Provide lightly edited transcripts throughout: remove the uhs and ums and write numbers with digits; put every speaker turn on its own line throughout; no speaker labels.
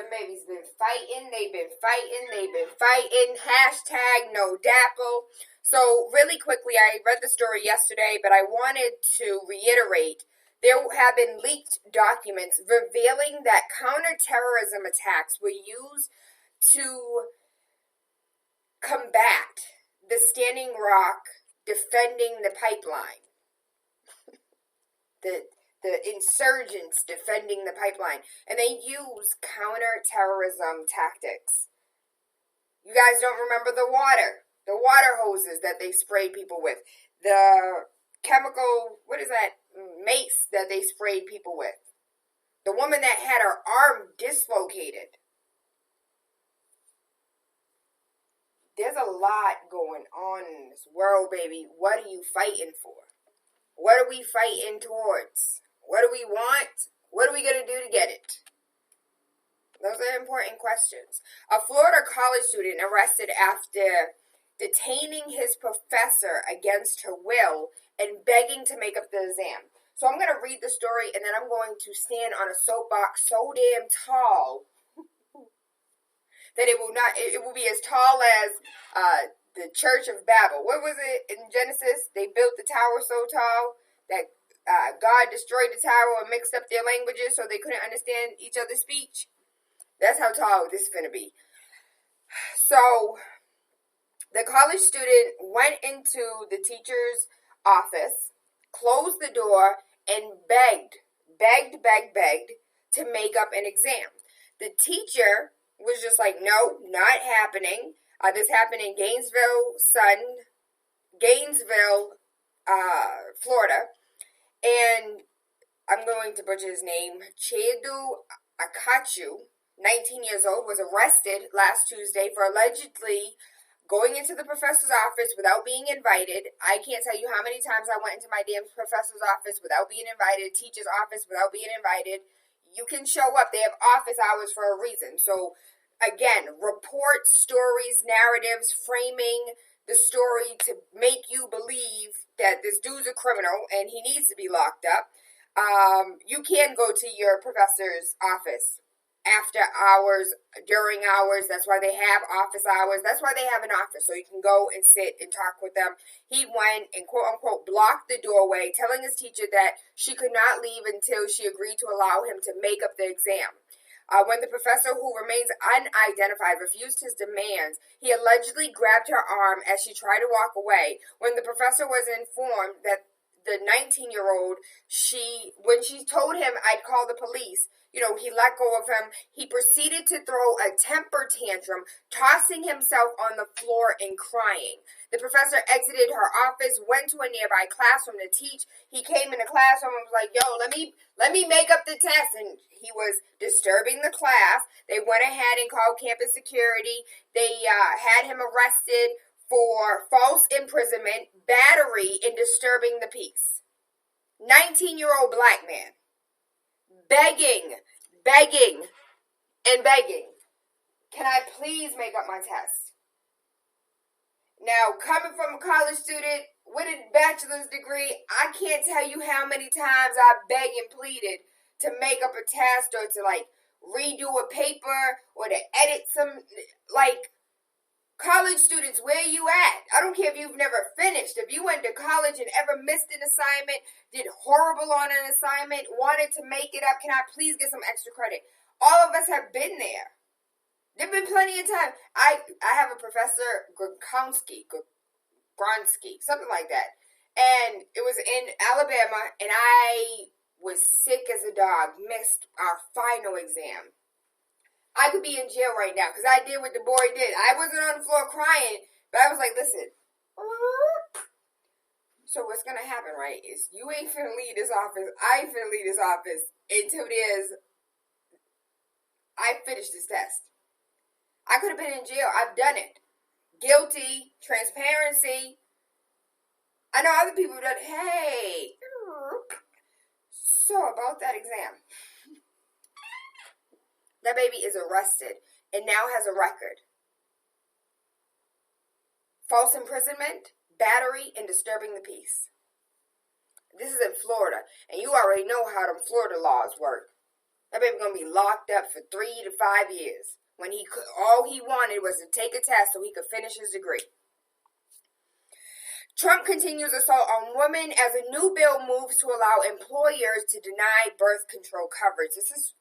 The babies been fighting. They've been fighting. Hashtag no dapple. So really quickly, I read the story yesterday, but I wanted to reiterate. There have been leaked documents revealing that counterterrorism attacks were used to combat the Standing Rock defending the pipeline. The insurgents defending the pipeline. And they use counterterrorism tactics. You guys don't remember the water hoses that they sprayed people with. The chemical, mace that they sprayed people with. The woman that had her arm dislocated. There's a lot going on in this world, baby. What are you fighting for? What are we fighting towards? What do we want? What are we going to do to get it? Those are important questions. A Florida college student arrested after detaining his professor against her will and begging to make up the exam. So I'm going to read the story and then I'm going to stand on a soapbox so damn tall that it will be as tall as the Church of Babel. What was it in Genesis? They built the tower so tall that God destroyed the tower and mixed up their languages so they couldn't understand each other's speech. That's how tall this is finna be. So, the college student went into the teacher's office, closed the door, and begged to make up an exam. The teacher was just like, no, not happening. This happened in Gainesville, Florida. And I'm going to butcher his name. Chedu Akachu, 19 years old, was arrested last Tuesday for allegedly going into the professor's office without being invited. I can't tell you how many times I went into my damn professor's office without being invited, teacher's office without being invited. You can show up. They have office hours for a reason. So, again, reports, stories, narratives, framing the story to make you believe that this dude's a criminal and he needs to be locked up. You can go to your professor's office after hours, during hours. That's why they have office hours. That's why they have an office, so you can go and sit and talk with them. He went and quote-unquote blocked the doorway, telling his teacher that she could not leave until she agreed to allow him to make up the exam. When the professor, who remains unidentified, refused his demands, he allegedly grabbed her arm as she tried to walk away. When the professor was informed that the 19-year-old, when she told him, I'd call the police, he let go of him. He proceeded to throw a temper tantrum, tossing himself on the floor and crying. The professor exited her office, went to a nearby classroom to teach. He came in the classroom and was like, yo, let me make up the test. And he was disturbing the class. They went ahead and called campus security. They had him arrested for false imprisonment, battery, and disturbing the peace. 19-year-old black man. Begging. Can I please make up my test? Now, coming from a college student with a bachelor's degree, I can't tell you how many times I begged and pleaded to make up a test or to, redo a paper or to edit some, college students, where you at? I don't care if you've never finished. If you went to college and ever missed an assignment, did horrible on an assignment, wanted to make it up, can I please get some extra credit? All of us have been there. There have been plenty of time. I have a professor, Gronsky, something like that. And it was in Alabama, and I was sick as a dog, missed our final exam. I could be in jail right now because I did what the boy did. I wasn't on the floor crying, but I was like, listen. So what's going to happen, right, is you ain't finna leave this office. I ain't finna leave this office until I finish this test. I could have been in jail. I've done it. Guilty, transparency. I know other people have done, hey. So about that exam. That baby is arrested and now has a record. False imprisonment, battery, and disturbing the peace. This is in Florida, and you already know how them Florida laws work. That baby gonna be locked up for 3 to 5 years when all he wanted was to take a test so he could finish his degree. Trump continues assault on women as a new bill moves to allow employers to deny birth control coverage. This is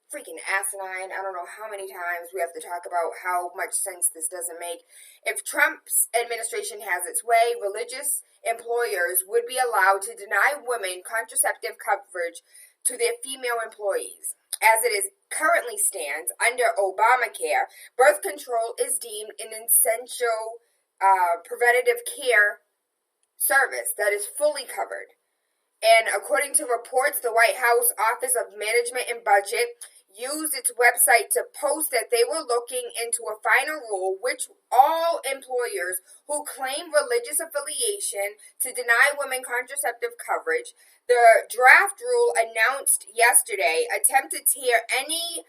freaking asinine. I don't know how many times we have to talk about how much sense this doesn't make. If Trump's administration has its way, religious employers would be allowed to deny women contraceptive coverage to their female employees. As it is currently stands under Obamacare, birth control is deemed an essential preventative care service that is fully covered. And according to reports, the White House Office of Management and Budget used its website to post that they were looking into a final rule which all employers who claim religious affiliation to deny women contraceptive coverage. The draft rule announced yesterday attempt to tear any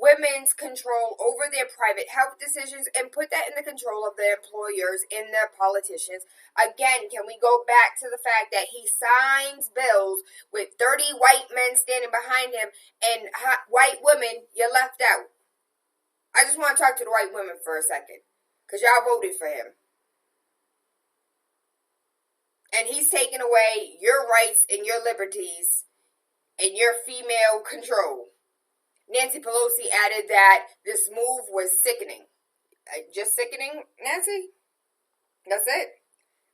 women's control over their private health decisions and put that in the control of the employers and the politicians. Again, can we go back to the fact that he signs bills with 30 white men standing behind him and white women, you're left out. I just want to talk to the white women for a second because y'all voted for him. And he's taking away your rights and your liberties and your female control. Nancy Pelosi added that this move was sickening. Just sickening, Nancy? That's it.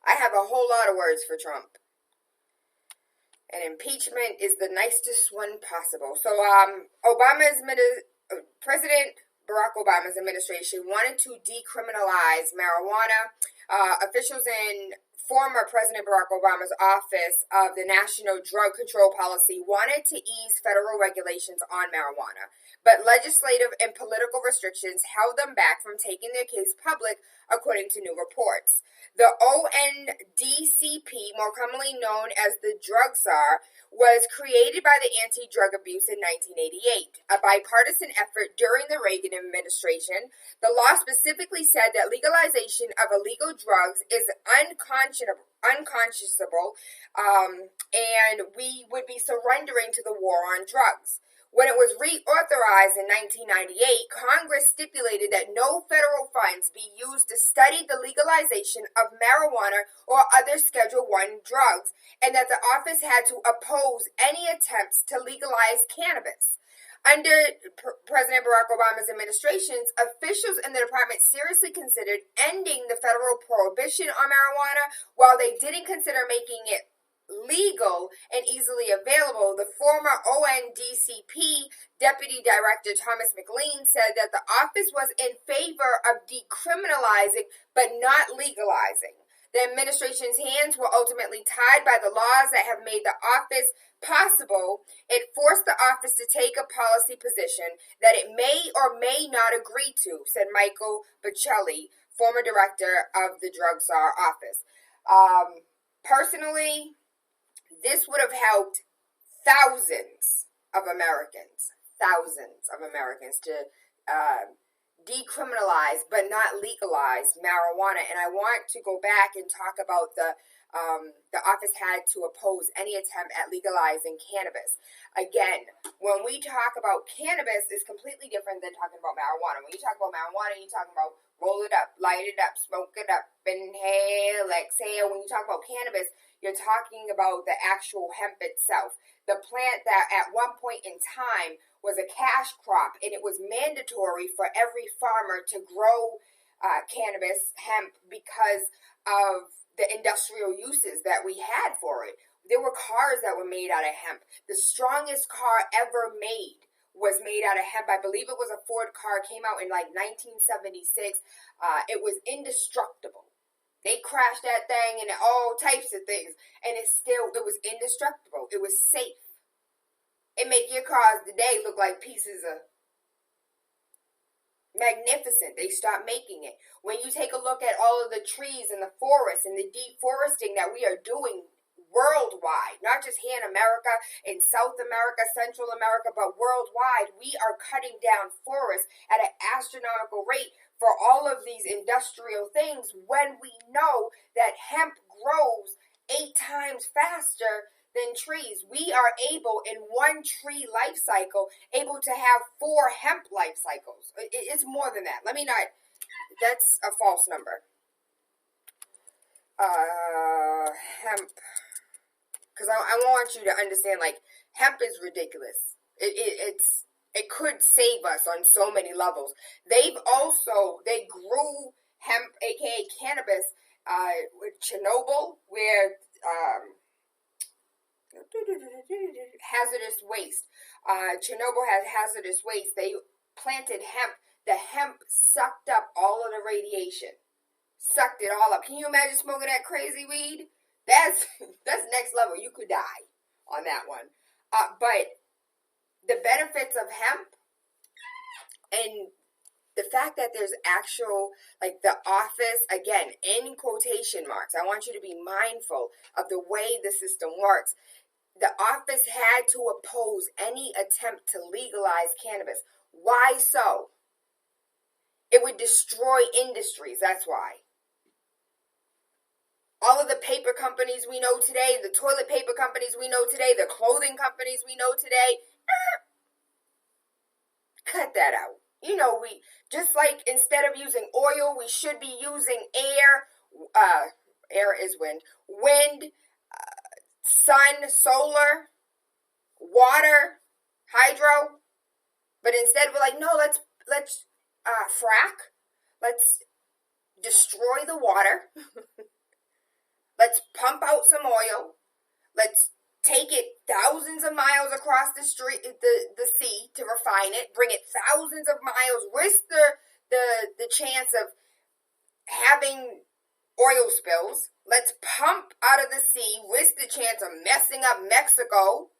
I have a whole lot of words for Trump. And impeachment is the nicest one possible. So, President Barack Obama's administration wanted to decriminalize marijuana. Officials in former President Barack Obama's office of the National Drug Control Policy wanted to ease federal regulations on marijuana, but legislative and political restrictions held them back from taking their case public, according to new reports. The ONDCP, more commonly known as the Drug Czar, was created by the Anti-Drug Abuse in 1988, a bipartisan effort during the Reagan administration. The law specifically said that legalization of illegal drugs is unconscionable, and we would be surrendering to the war on drugs. When it was reauthorized in 1998, Congress stipulated that no federal funds be used to study the legalization of marijuana or other Schedule I drugs, and that the office had to oppose any attempts to legalize cannabis. Under President Barack Obama's administrations, officials in the department seriously considered ending the federal prohibition on marijuana. While they didn't consider making it legal and easily available, the former ONDCP Deputy Director Thomas McLean said that the office was in favor of decriminalizing but not legalizing. The administration's hands were ultimately tied by the laws that have made the office possible. It forced the office to take a policy position that it may or may not agree to, said Michael Bocelli, former director of the Drug Czar office. Personally, this would have helped thousands of Americans to decriminalize but not legalize marijuana. And I want to go back and talk about the office had to oppose any attempt at legalizing cannabis. Again, when we talk about cannabis, it's completely different than talking about marijuana. When you talk about marijuana, you're talking about roll it up, light it up, smoke it up, inhale, exhale. When you talk about cannabis, you're talking about the actual hemp itself. The plant that at one point in time was a cash crop, and it was mandatory for every farmer to grow cannabis, hemp, because of the industrial uses that we had for it. There were cars that were made out of hemp. The strongest car ever made was made out of hemp. I believe it was a Ford car. It came out in like 1976. It was indestructible. They crashed that thing and all types of things. And it was indestructible. It was safe. It made your cars today look like pieces of magnificent. They stopped making it. When you take a look at all of the trees and the forests and the deforesting that we are doing worldwide, not just here in America, in South America, Central America, but worldwide, we are cutting down forests at an astronomical rate for all of these industrial things, when we know that hemp grows 8 times faster than trees. We are able, in one tree life cycle, able to have 4 hemp life cycles. It's more than that. That's a false number. Hemp. Because I want you to understand, like, hemp is ridiculous. It could save us on so many levels. They grew hemp, aka cannabis, with Chernobyl, where hazardous waste. Chernobyl has hazardous waste. They planted hemp. The hemp sucked up all of the radiation. Sucked it all up. Can you imagine smoking that crazy weed? That's next level. You could die on that one. But the benefits of hemp and the fact that there's actual, like, the office, again, in quotation marks, I want you to be mindful of the way the system works. The office had to oppose any attempt to legalize cannabis. Why so? It would destroy industries, that's why. All of the paper companies we know today, the toilet paper companies we know today, the clothing companies we know today, cut that out. You know, we just like instead of using oil, we should be using air. Air is wind. Wind, sun, solar, water, hydro. But instead we're like, no, let's frack. Let's destroy the water. Let's pump out some oil. Let's take it thousands of miles across the sea to refine it. Bring it thousands of miles. Risk the chance of having oil spills. Let's pump out of the sea. Risk the chance of messing up Mexico,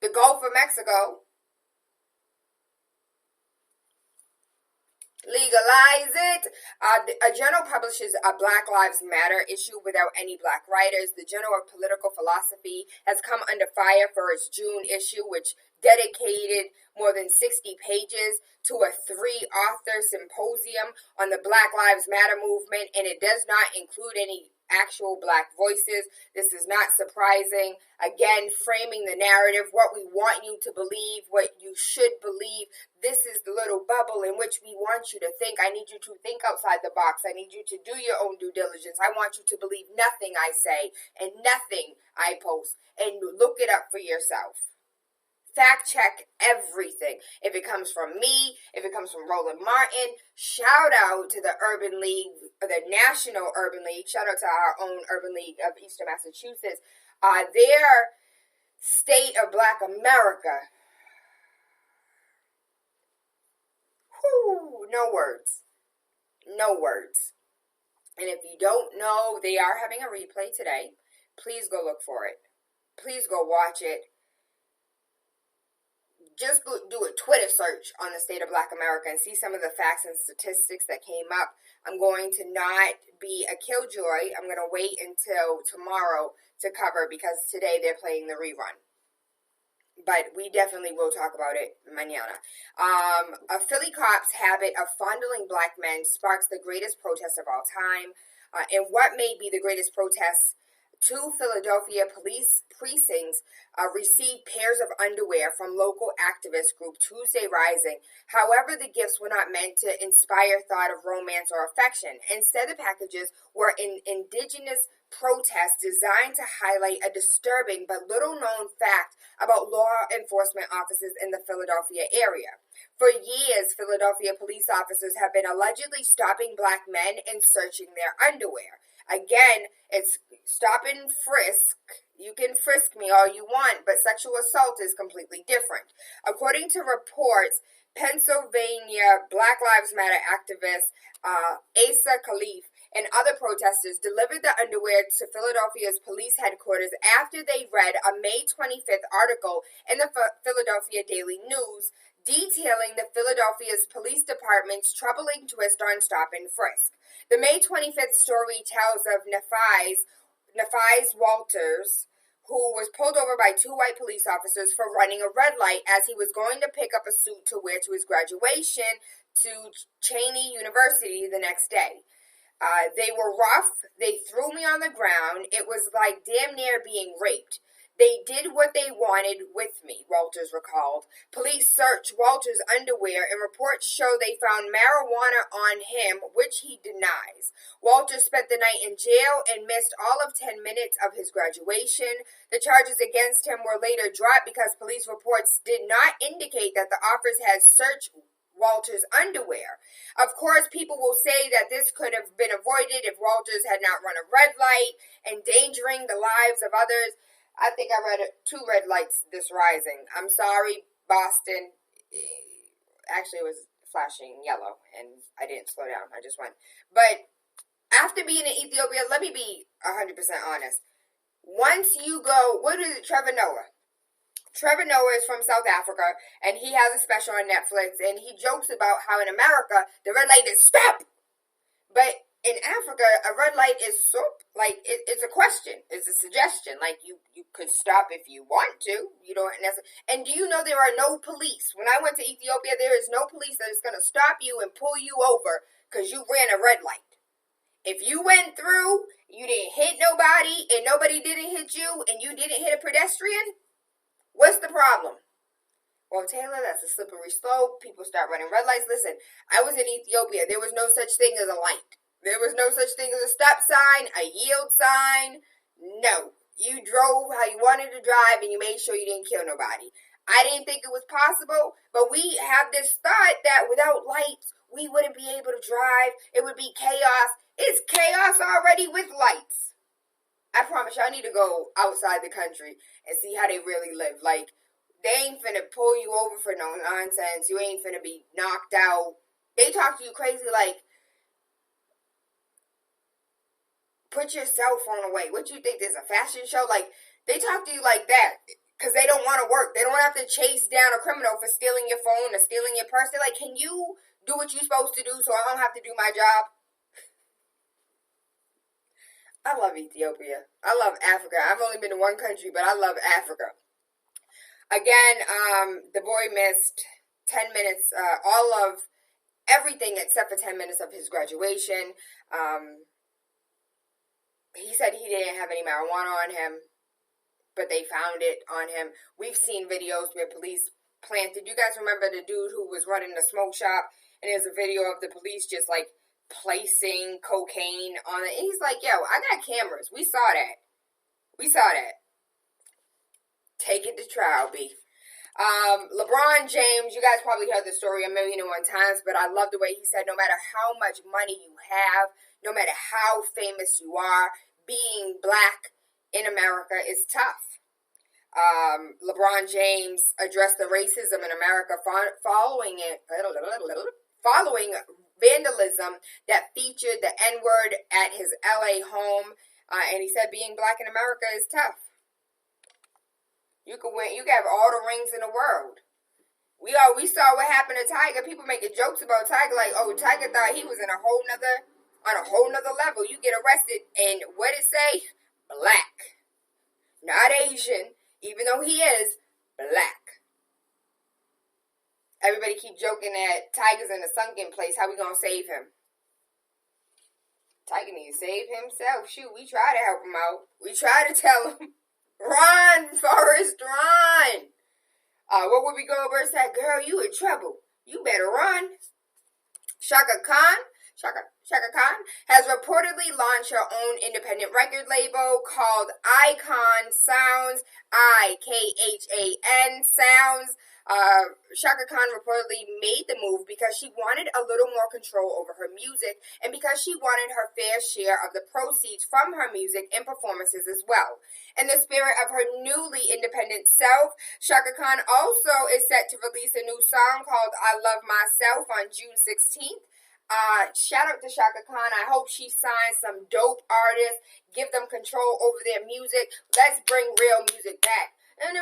the Gulf of Mexico. Legalize it. A journal publishes a Black Lives Matter issue without any black writers. The Journal of Political Philosophy has come under fire for its June issue, which dedicated more than 60 pages to a 3-author symposium on the Black Lives Matter movement, and it does not include any actual black voices. This is not surprising. Again, framing the narrative, what we want you to believe, what you should believe. This is the little bubble in which we want you to think. I need you to think outside the box. I need you to do your own due diligence. I want you to believe nothing I say and nothing I post, and look it up for yourself. Fact check everything. If it comes from me, if it comes from Roland Martin, shout out to the Urban League, the National Urban League. Shout out to our own Urban League of Eastern Massachusetts. Their State of Black America. Whew, no words. No words. And if you don't know, they are having a replay today. Please go look for it. Please go watch it. Just go do a Twitter search on the State of Black America and see some of the facts and statistics that came up. I'm going to not be a killjoy. I'm going to wait until tomorrow to cover because today they're playing the rerun. But we definitely will talk about it mañana. A Philly cop's habit of fondling black men sparks the greatest protest of all time. And what may be the greatest protest? 2 Philadelphia police precincts received pairs of underwear from local activist group Tuesday Rising. However, the gifts were not meant to inspire thought of romance or affection. Instead, the packages were an indigenous protest designed to highlight a disturbing but little-known fact about law enforcement officers in the Philadelphia area. For years, Philadelphia police officers have been allegedly stopping black men and searching their underwear. Again, it's stop and frisk. You can frisk me all you want, but sexual assault is completely different. According to reports, Pennsylvania Black Lives Matter activist Asa Khalif and other protesters delivered the underwear to Philadelphia's police headquarters after they read a May 25th article in the Philadelphia Daily News detailing the Philadelphia's police department's troubling twist on stop and frisk. The May 25th story tells of Nefais Walters, who was pulled over by 2 white police officers for running a red light as he was going to pick up a suit to wear to his graduation to Cheney University the next day. They were rough. They threw me on the ground. It was like damn near being raped. They did what they wanted with me, Walters recalled. Police searched Walters' underwear and reports show they found marijuana on him, which he denies. Walters spent the night in jail and missed all of 10 minutes of his graduation. The charges against him were later dropped because police reports did not indicate that the officers had searched Walters' underwear. Of course, people will say that this could have been avoided if Walters had not run a red light, endangering the lives of others. I think I read 2 red lights this rising. I'm sorry, Boston. Actually, it was flashing yellow, and I didn't slow down. I just went. But after being in Ethiopia, let me be 100% honest. Once you go, what is it, Trevor Noah? Trevor Noah is from South Africa, and he has a special on Netflix, and he jokes about how in America, the red light is stop! But in Africa, a red light is soap. Like, it's a question. It's a suggestion. Like, you could stop if you want to. You don't necessarily. And do you know there are no police? When I went to Ethiopia, there is no police that is going to stop you and pull you over because you ran a red light. If you went through, you didn't hit nobody, and nobody didn't hit you, and you didn't hit a pedestrian, what's the problem? Well, Taylor, that's a slippery slope. People start running red lights. Listen, I was in Ethiopia. There was no such thing as a light. There was no such thing as a stop sign, a yield sign. No. You drove how you wanted to drive, and you made sure you didn't kill nobody. I didn't think it was possible, but we have this thought that without lights, we wouldn't be able to drive. It would be chaos. It's chaos already with lights. I promise you, I need to go outside the country and see how they really live. Like, they ain't finna pull you over for no nonsense. You ain't finna be knocked out. They talk to you crazy like, put your cell phone away. What you think, this is a fashion show? Like, they talk to you like that because they don't want to work. They don't have to chase down a criminal for stealing your phone or stealing your purse. They're like, can you do what you're supposed to do so I don't have to do my job? I love Ethiopia. I love Africa. I've only been to one country, but I love Africa. Again, the boy missed 10 minutes, all of everything except for 10 minutes of his graduation. He said he didn't have any marijuana on him, but they found it on him. We've seen videos where police planted. You guys remember the dude who was running the smoke shop, and there's a video of the police just like placing cocaine on it. And he's like, yo, I got cameras. We saw that. Take it to trial, B. LeBron James, you guys probably heard the story 1,000,001 times, but I love the way he said no matter how much money you have, no matter how famous you are, being black in America is tough. LeBron James addressed the racism in America following vandalism that featured the N-word at his LA home, and he said being black in America is tough. You can win. You can have all the rings in the world. We saw what happened to Tiger. People making jokes about Tiger, like, oh, Tiger thought he was on a whole nother level. You get arrested, and what it say? Black, not Asian, even though he is black. Everybody keep joking that Tiger's in a sunken place. How we gonna save him? Tiger needs to save himself. Shoot, we try to help him out. We try to tell him, run, Forrest, run. What would we go over and say? Girl, you in trouble. You better run. Shaka Khan has reportedly launched her own independent record label called Icon Sounds, IKHAN Sounds. Shaka Khan reportedly made the move because she wanted a little more control over her music and because she wanted her fair share of the proceeds from her music and performances as well. In the spirit of her newly independent self, Shaka Khan also is set to release a new song called I Love Myself on June 16th. Shout out to Shaka Khan. I hope she signs some dope artists, give them control over their music. Let's bring real music back. I'm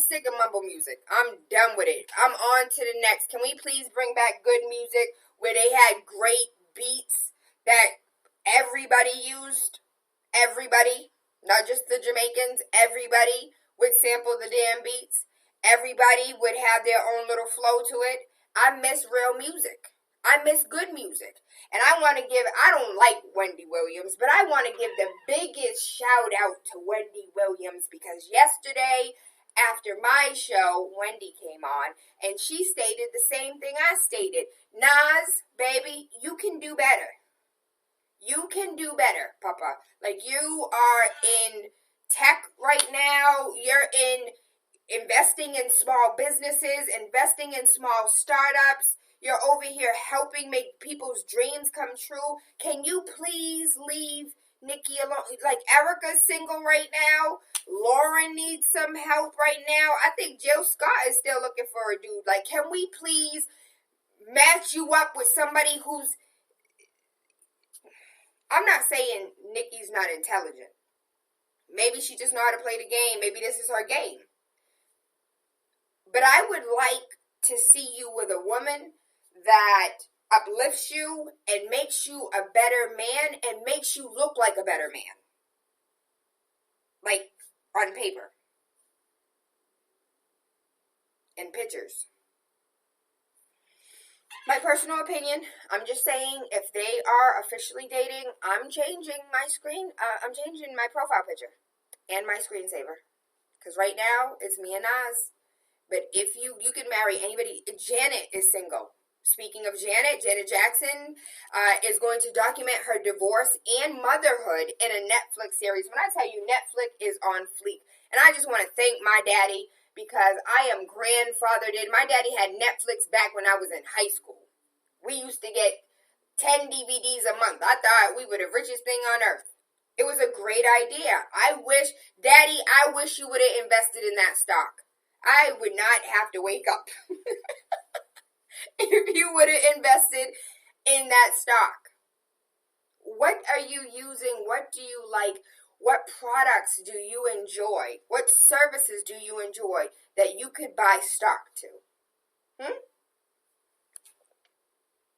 sick of mumble music. I'm done with it. I'm on to the next. Can we please bring back good music where they had great beats that everybody used? Everybody, not just the Jamaicans, everybody would sample the damn beats. Everybody would have their own little flow to it. I miss real music. I miss good music. And I don't like Wendy Williams, but I want to give the biggest shout out to Wendy Williams because yesterday, after my show, Wendy came on and she stated the same thing I stated. Nas, baby, you can do better. You can do better, Papa. Like, you are in tech right now. You're in investing in small businesses, investing in small startups. You're over here helping make people's dreams come true. Can you please leave Nikki alone? Like, Erica's single right now. Lauren needs some help right now. I think Jill Scott is still looking for a dude. Like, can we please match you up with somebody who's... I'm not saying Nikki's not intelligent. Maybe she just know how to play the game. Maybe this is her game. But I would like to see you with a woman that uplifts you and makes you a better man and makes you look like a better man. Like, on paper. In pictures. My personal opinion, I'm just saying, if they are officially dating, I'm changing my profile picture and my screensaver. Because right now, it's me and Nas. But if you can marry anybody. Janet is single. Speaking of Janet Jackson is going to document her divorce and motherhood in a Netflix series. When I tell you Netflix is on fleek. And I just want to thank my daddy because I am grandfathered in. My daddy had Netflix back when I was in high school. We used to get 10 DVDs a month. I thought we were the richest thing on earth. It was a great idea. Daddy, I wish you would have invested in that stock. I would not have to wake up if you would have invested in that stock. What are you using? What do you like? What products do you enjoy? What services do you enjoy that you could buy stock to?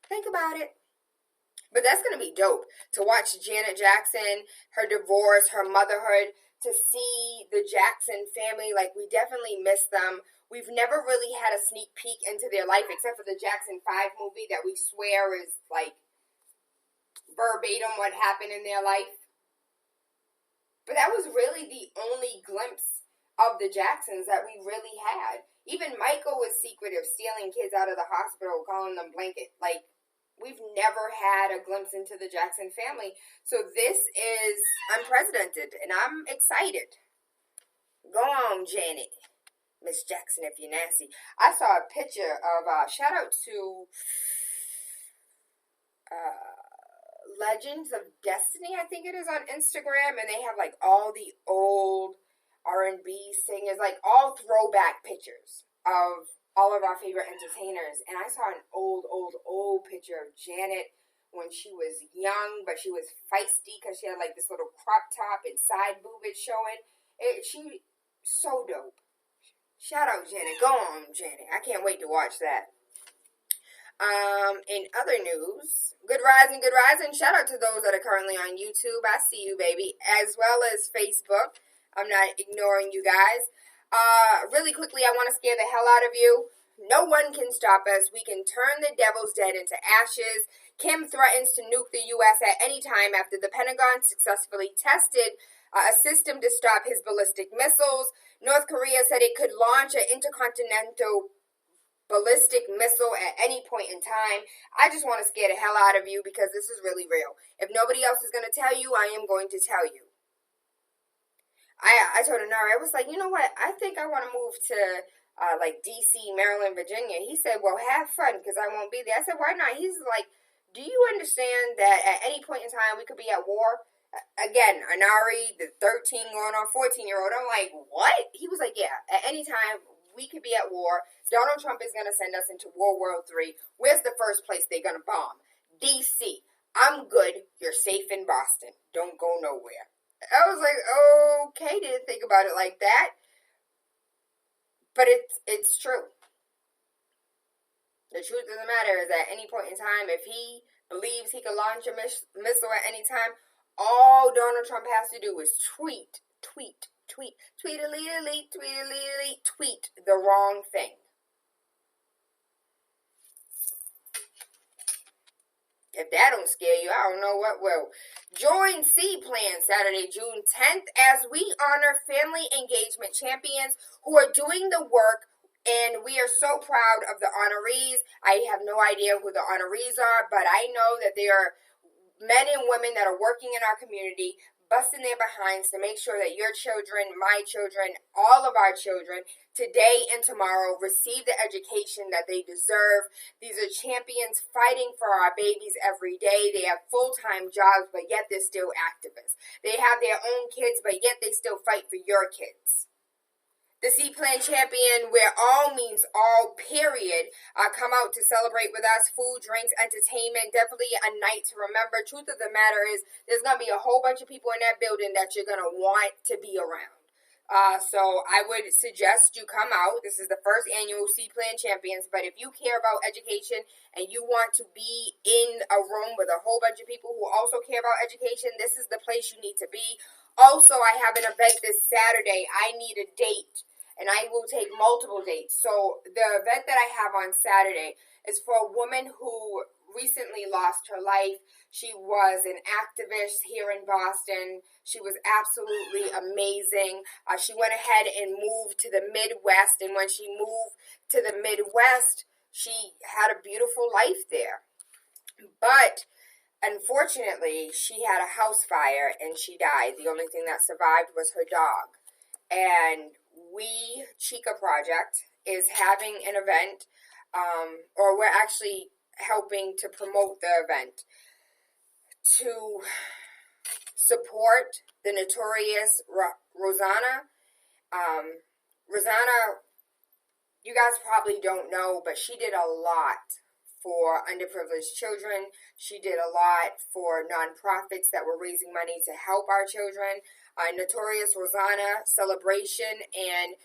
Think about it. But that's going to be dope to watch Janet Jackson, her divorce, her motherhood, to see the Jackson family. Like, we definitely miss them. We've never really had a sneak peek into their life except for the Jackson 5 movie that we swear is like verbatim what happened in their life. But that was really the only glimpse of the Jacksons that we really had. Even Michael was secretive, stealing kids out of the hospital, calling them blanket. Like, we've never had a glimpse into the Jackson family. So this is unprecedented, and I'm excited. Go on, Janet. Miss Jackson, if you're nasty. I saw a picture of, shout out to Legends of Destiny, I think it is, on Instagram, and they have, like, all the old R&B singers, like, all throwback pictures of all of our favorite entertainers. And I saw an old picture of Janet when she was young, but she was feisty because she had like this little crop top and side boobage showing. She so dope. Shout out Janet. Go on, Janet. I can't wait to watch that. In other news, good rising. Shout out to those that are currently on YouTube. I see you, baby. As well as Facebook. I'm not ignoring you guys. Really quickly, I want to scare the hell out of you. No one can stop us. We can turn the devil's dead into ashes. Kim threatens to nuke the U.S. at any time after the Pentagon successfully tested a system to stop his ballistic missiles. North Korea said it could launch an intercontinental ballistic missile at any point in time. I just want to scare the hell out of you because this is really real. If nobody else is going to tell you, I am going to tell you. I told Anara, I was like, you know what? I think I want to move to like D.C., Maryland, Virginia. He said, well, have fun because I won't be there. I said, why not? He's like, do you understand that at any point in time we could be at war? Again, Anari, the 13 going on 14-year-old. I'm like, what? He was like, yeah, at any time we could be at war. Donald Trump is going to send us into World War III. Where's the first place they're going to bomb? D.C. I'm good. You're safe in Boston. Don't go nowhere. I was like, okay, didn't think about it like that. But it's true. The truth of the matter is at any point in time, if he believes he can launch a missile at any time, all Donald Trump has to do is tweet the wrong thing. If that don't scare you, I don't know what will. Join C Plan Saturday, June 10th, as we honor family engagement champions who are doing the work, and we are so proud of the honorees. I have no idea who the honorees are, but I know that they are men and women that are working in our community, busting their behinds to make sure that your children, my children, all of our children, today and tomorrow, receive the education that they deserve. These are champions fighting for our babies every day. They have full-time jobs, but yet they're still activists. They have their own kids, but yet they still fight for your kids. The C-Plan champion, where all means all, period, come out to celebrate with us. Food, drinks, entertainment, definitely a night to remember. Truth of the matter is, there's going to be a whole bunch of people in that building that you're going to want to be around. So I would suggest you come out. This is the first annual C-Plan Champions, but if you care about education and you want to be in a room with a whole bunch of people who also care about education, this is the place you need to be. Also, I have an event this Saturday. I need a date, and I will take multiple dates. So the event that I have on Saturday is for a woman who recently lost her life. She was an activist here in Boston. She was absolutely amazing. She went ahead and moved to the Midwest, and when she moved to the Midwest, she had a beautiful life there. But unfortunately, she had a house fire and she died. The only thing that survived was her dog. And we, Chica Project, is having an event, or we're actually helping to promote the event to support the notorious Rosanna. Rosanna, you guys probably don't know, but she did a lot for underprivileged children. She did a lot for nonprofits that were raising money to help our children. Notorious Rosanna celebration, and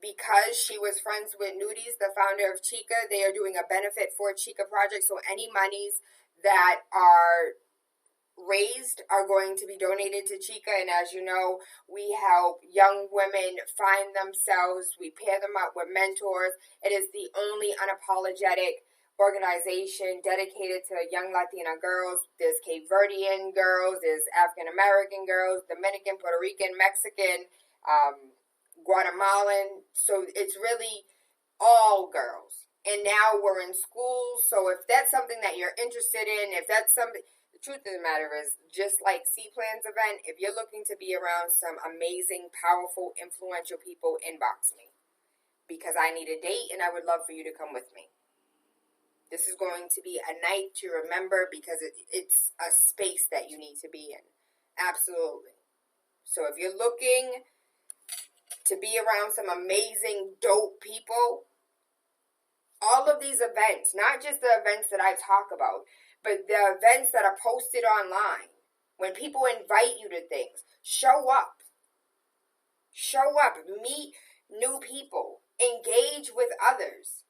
because she was friends with Nudies, the founder of Chica, they are doing a benefit for Chica Project. So any monies that are raised are going to be donated to Chica. And as you know, we help young women find themselves. We pair them up with mentors. It is the only unapologetic organization dedicated to young Latina girls. There's Cape Verdean girls, there's African American girls, Dominican, Puerto Rican, Mexican, Guatemalan. So it's really all girls. And now we're in schools. So if that's something that you're interested in, if that's something, the truth of the matter is, just like C-Plan's event, if you're looking to be around some amazing, powerful, influential people, inbox me. Because I need a date and I would love for you to come with me. This is going to be a night to remember because it's a space that you need to be in. Absolutely. So if you're looking to be around some amazing, dope people, all of these events, not just the events that I talk about, but the events that are posted online, when people invite you to things, show up. Show up. Meet new people. Engage with others.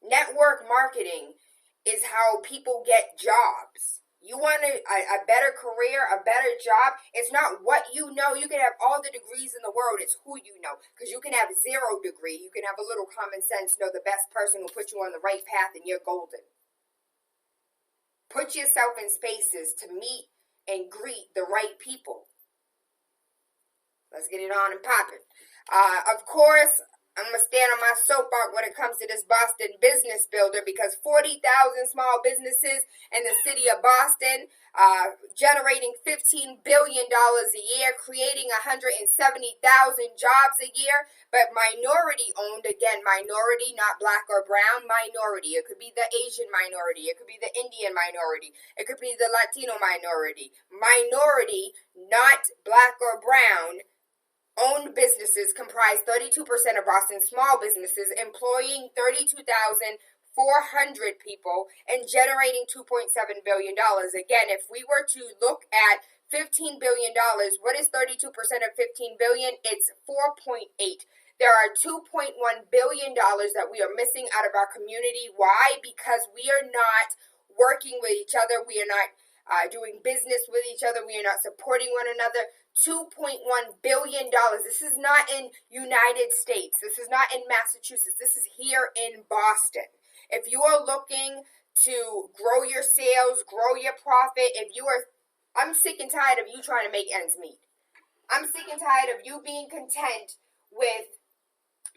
Network marketing is how people get jobs. You want a better career, a better job. It's not what you know. You can have all the degrees in the world. It's who you know. Because you can have 0 degree. You can have a little common sense, know the best person will put you on the right path, and you're golden. Put yourself in spaces to meet and greet the right people. Let's get it on and popping. Of course, I'm going to stand on my soapbox when it comes to this Boston business builder, because 40,000 small businesses in the city of Boston, generating $15 billion a year, creating 170,000 jobs a year, but minority owned, again, minority, not black or brown, minority. It could be the Asian minority. It could be the Indian minority. It could be the Latino minority. Minority, not black or brown, owned businesses comprise 32% of Boston's small businesses, employing 32,400 people and generating $2.7 billion. Again, if we were to look at $15 billion, what is 32% of $15 billion? It's 4.8. There are $2.1 billion that we are missing out of our community. Why? Because we are not working with each other. We are not doing business with each other. We are not supporting one another. $2.1 billion. This is not in United States. This is not in Massachusetts. This is here in Boston. If you are looking to grow your sales, grow your profit. I'm sick and tired of you trying to make ends meet. I'm sick and tired of you being content with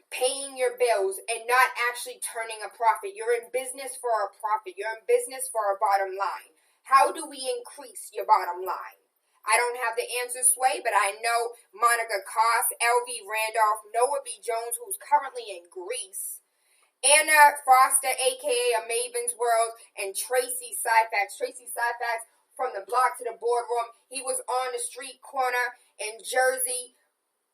paying your bills and not actually turning a profit. You're in business for a profit. You're in business for a bottom line. How do we increase your bottom line? I don't have the answer, Sway, but I know Monica Koss, LV Randolph, Noah B. Jones, who's currently in Greece, Anna Foster, a.k.a. A Maven's World, and Tracy Syfax. Tracy Syfax, from the block to the boardroom, he was on the street corner in Jersey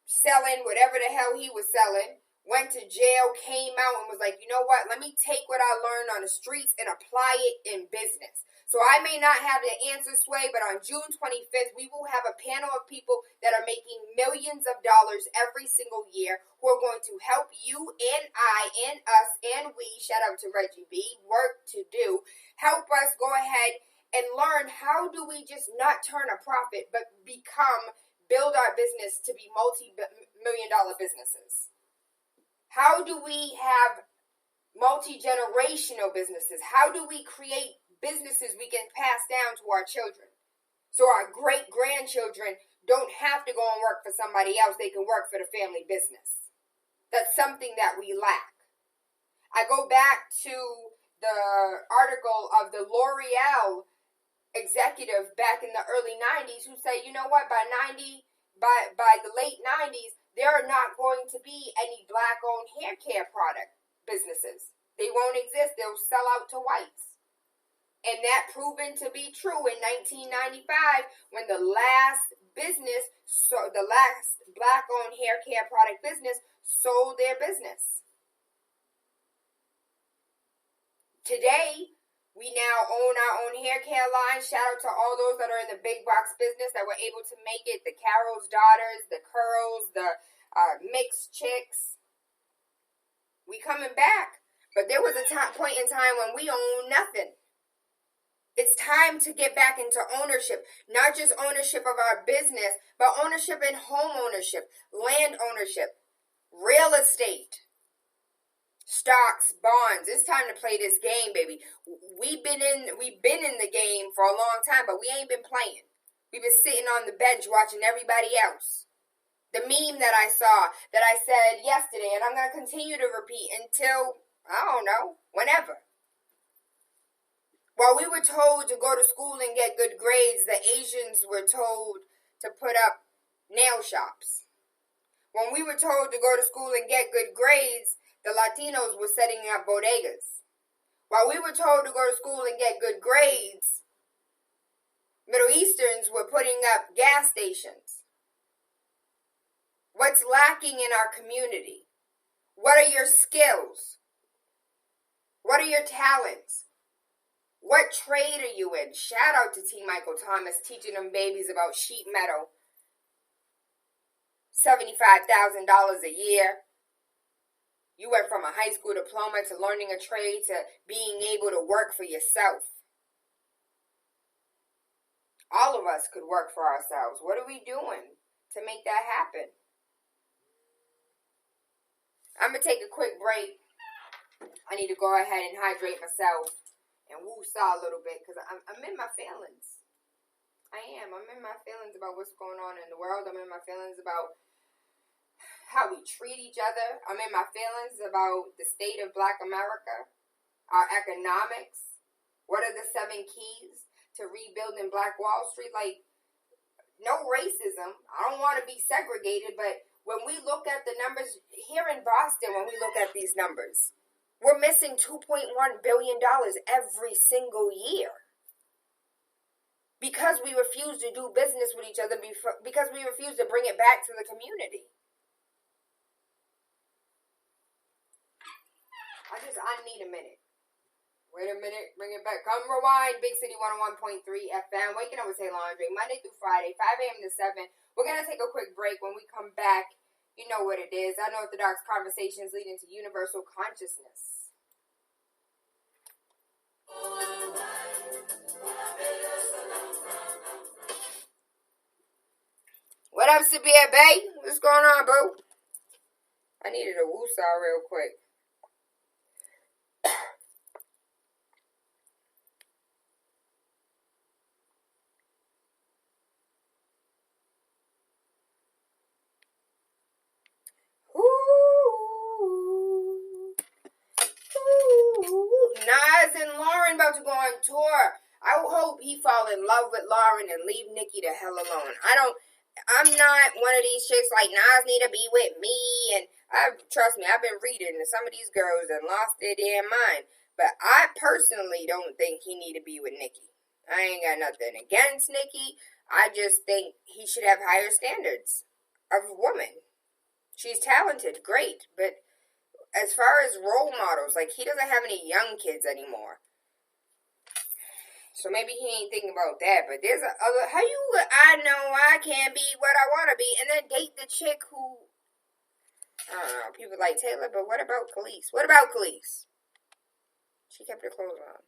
selling whatever the hell he was selling, went to jail, came out, and was like, you know what, let me take what I learned on the streets and apply it in business. So I may not have the answer, Sway, but on June 25th, we will have a panel of people that are making millions of dollars every single year who are going to help you and I and us and we, shout out to Reggie B, work to do, help us go ahead and learn how do we just not turn a profit, but build our business to be multi-million dollar businesses. How do we have multi-generational businesses? How do we create businesses we can pass down to our children, so our great-grandchildren don't have to go and work for somebody else. They can work for the family business. That's something that we lack. I go back to the article of the L'Oreal executive back in the early 90s who said, you know what, by the late 90s, there are not going to be any black-owned hair care product businesses. They won't exist. They'll sell out to whites. And that proven to be true in 1995 when the last black-owned hair care product business sold their business. Today, we now own our own hair care line. Shout out to all those that are in the big box business that were able to make it. The Carol's Daughters, the Curls, the Mixed Chicks. We coming back. But there was a point in time when we owned nothing. It's time to get back into ownership, not just ownership of our business, but ownership in home ownership, land ownership, real estate, stocks, bonds. It's time to play this game, baby. We've been in the game for a long time, but we ain't been playing. We've been sitting on the bench watching everybody else. The meme that I saw, that I said yesterday, and I'm going to continue to repeat until, I don't know, whenever. While we were told to go to school and get good grades, the Asians were told to put up nail shops. When we were told to go to school and get good grades, the Latinos were setting up bodegas. While we were told to go to school and get good grades, Middle Easterns were putting up gas stations. What's lacking in our community? What are your skills? What are your talents? What trade are you in? Shout out to T. Michael Thomas teaching them babies about sheet metal. $75,000 a year. You went from a high school diploma to learning a trade to being able to work for yourself. All of us could work for ourselves. What are we doing to make that happen? I'm going to take a quick break. I need to go ahead and hydrate myself. And woo-saw a little bit, because I'm in my feelings. I am. I'm in my feelings about what's going on in the world. I'm in my feelings about how we treat each other. I'm in my feelings about the state of Black America, our economics. What are the 7 keys to rebuilding Black Wall Street? Like, no racism. I don't want to be segregated, but when we look at the numbers here in Boston, when we look at these numbers, we're missing $2.1 billion every single year because we refuse to do business with each other, because we refuse to bring it back to the community. I need a minute. Wait a minute, bring it back. Come rewind, Big City 101.3 FM, Waking Up with Tayla Andre, Monday through Friday, 5 a.m. to 7. We're going to take a quick break. When we come back, you know what it is. Unorthodox conversations leading to universal consciousness. What up, Sabia Bay? What's going on, boo? I needed a woosah real quick. he fall in love with Lauren and leave Nikki the hell alone. I'm not one of these chicks like Nas need to be with me, and trust me, I've been reading, and some of these girls that lost their damn mind. But I personally don't think he need to be with Nikki. I ain't got nothing against Nikki. I just think he should have higher standards of a woman. She's talented, great, but as far as role models, like, he doesn't have any young kids anymore. So maybe he ain't thinking about that, but there's other, I know I can't be what I want to be, and then date the chick who, I don't know, people like Taylor, but what about Khalees? What about Khalees? She kept her clothes on.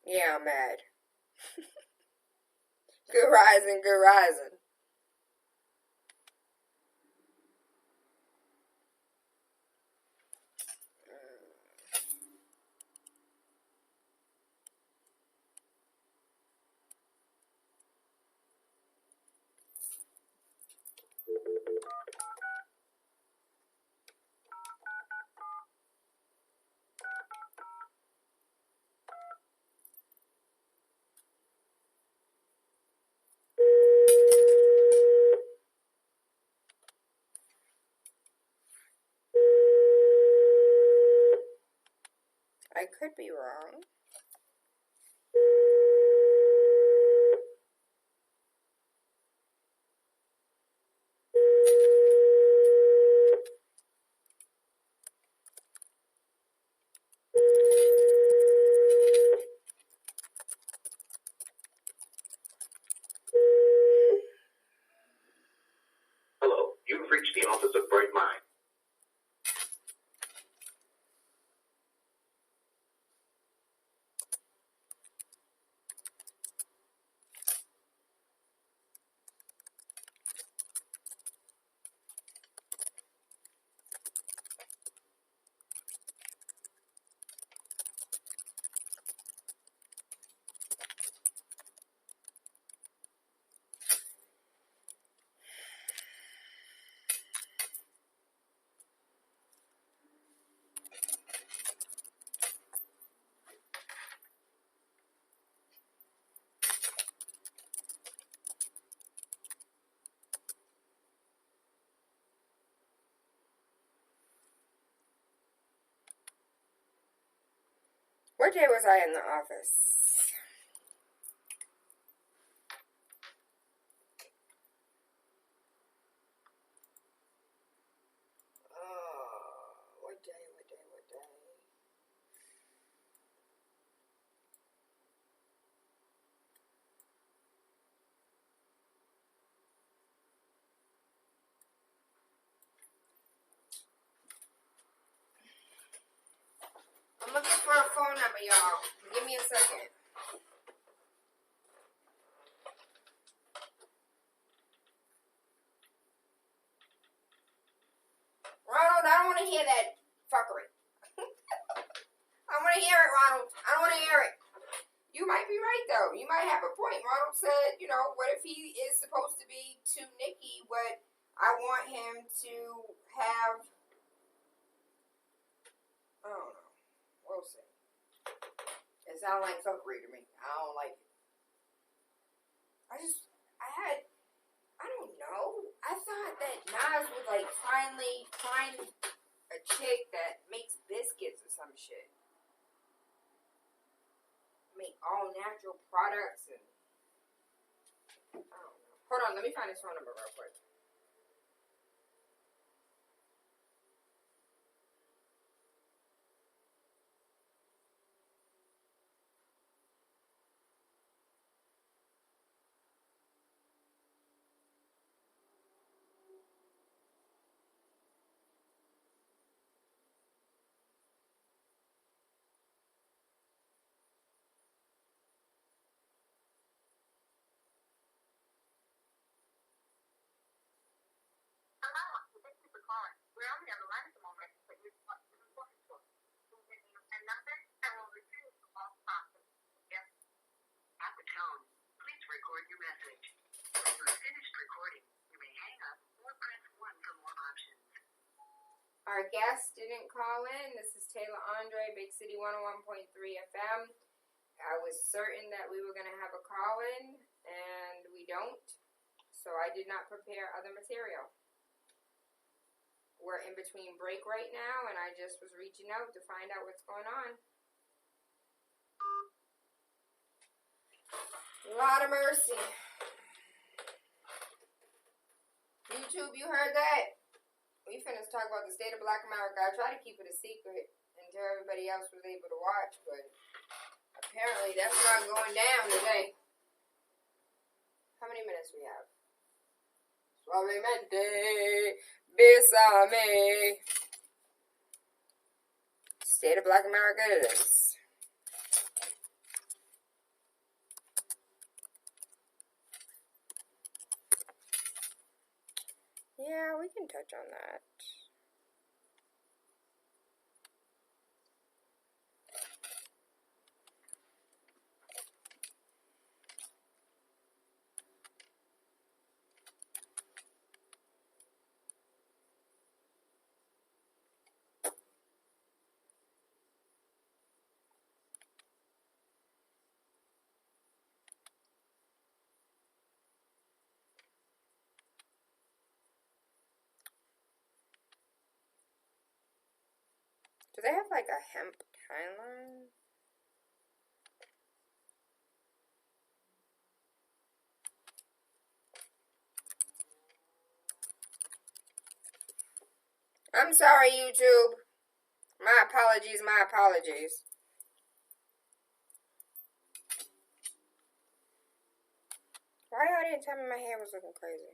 Yeah, I'm mad. Good rising, good rising. I could be wrong.
Hello, you've reached the office of Bright Mind.
What day was I in the office? What day? I'm looking for a phone number, y'all. Give me a second. Ronald, I don't want to hear that fuckery. I want to hear it, Ronald. I don't want to hear it. You might be right, though. You might have a point. Ronald said, what if he is supposed to be to Nikki what I want him to have? I don't know. We'll see. It sounds like fuckery to me. I don't like it. I don't know. I thought that Nas would, finally find a chick that makes biscuits or some shit. Make all natural products and I don't know. Hold on, let me find his phone number real quick.
We're only on the line at the moment, but you're important to us. Please give me a number and we'll return the call promptly. Yes. At the tone, please record your message. When you have finished recording, you may hang up or press 1 for more options.
Our guest didn't call in. This is TaylaAndre, Big City 101.3 FM. I was certain that we were going to have a call-in, and we don't. So I did not prepare other material. We're in between break right now, and I just was reaching out to find out what's going on. Lot of mercy. YouTube, you heard that? We finna talk about the state of Black America. I tried to keep it a secret until everybody else was able to watch, but apparently that's not going down today. How many minutes we have? Suavemente, bésame. State of Black America it is. Yeah, we can touch on that. Do they have like a hemp timeline? I'm sorry, YouTube. My apologies, my apologies. Why y'all didn't tell me my hair was looking crazy?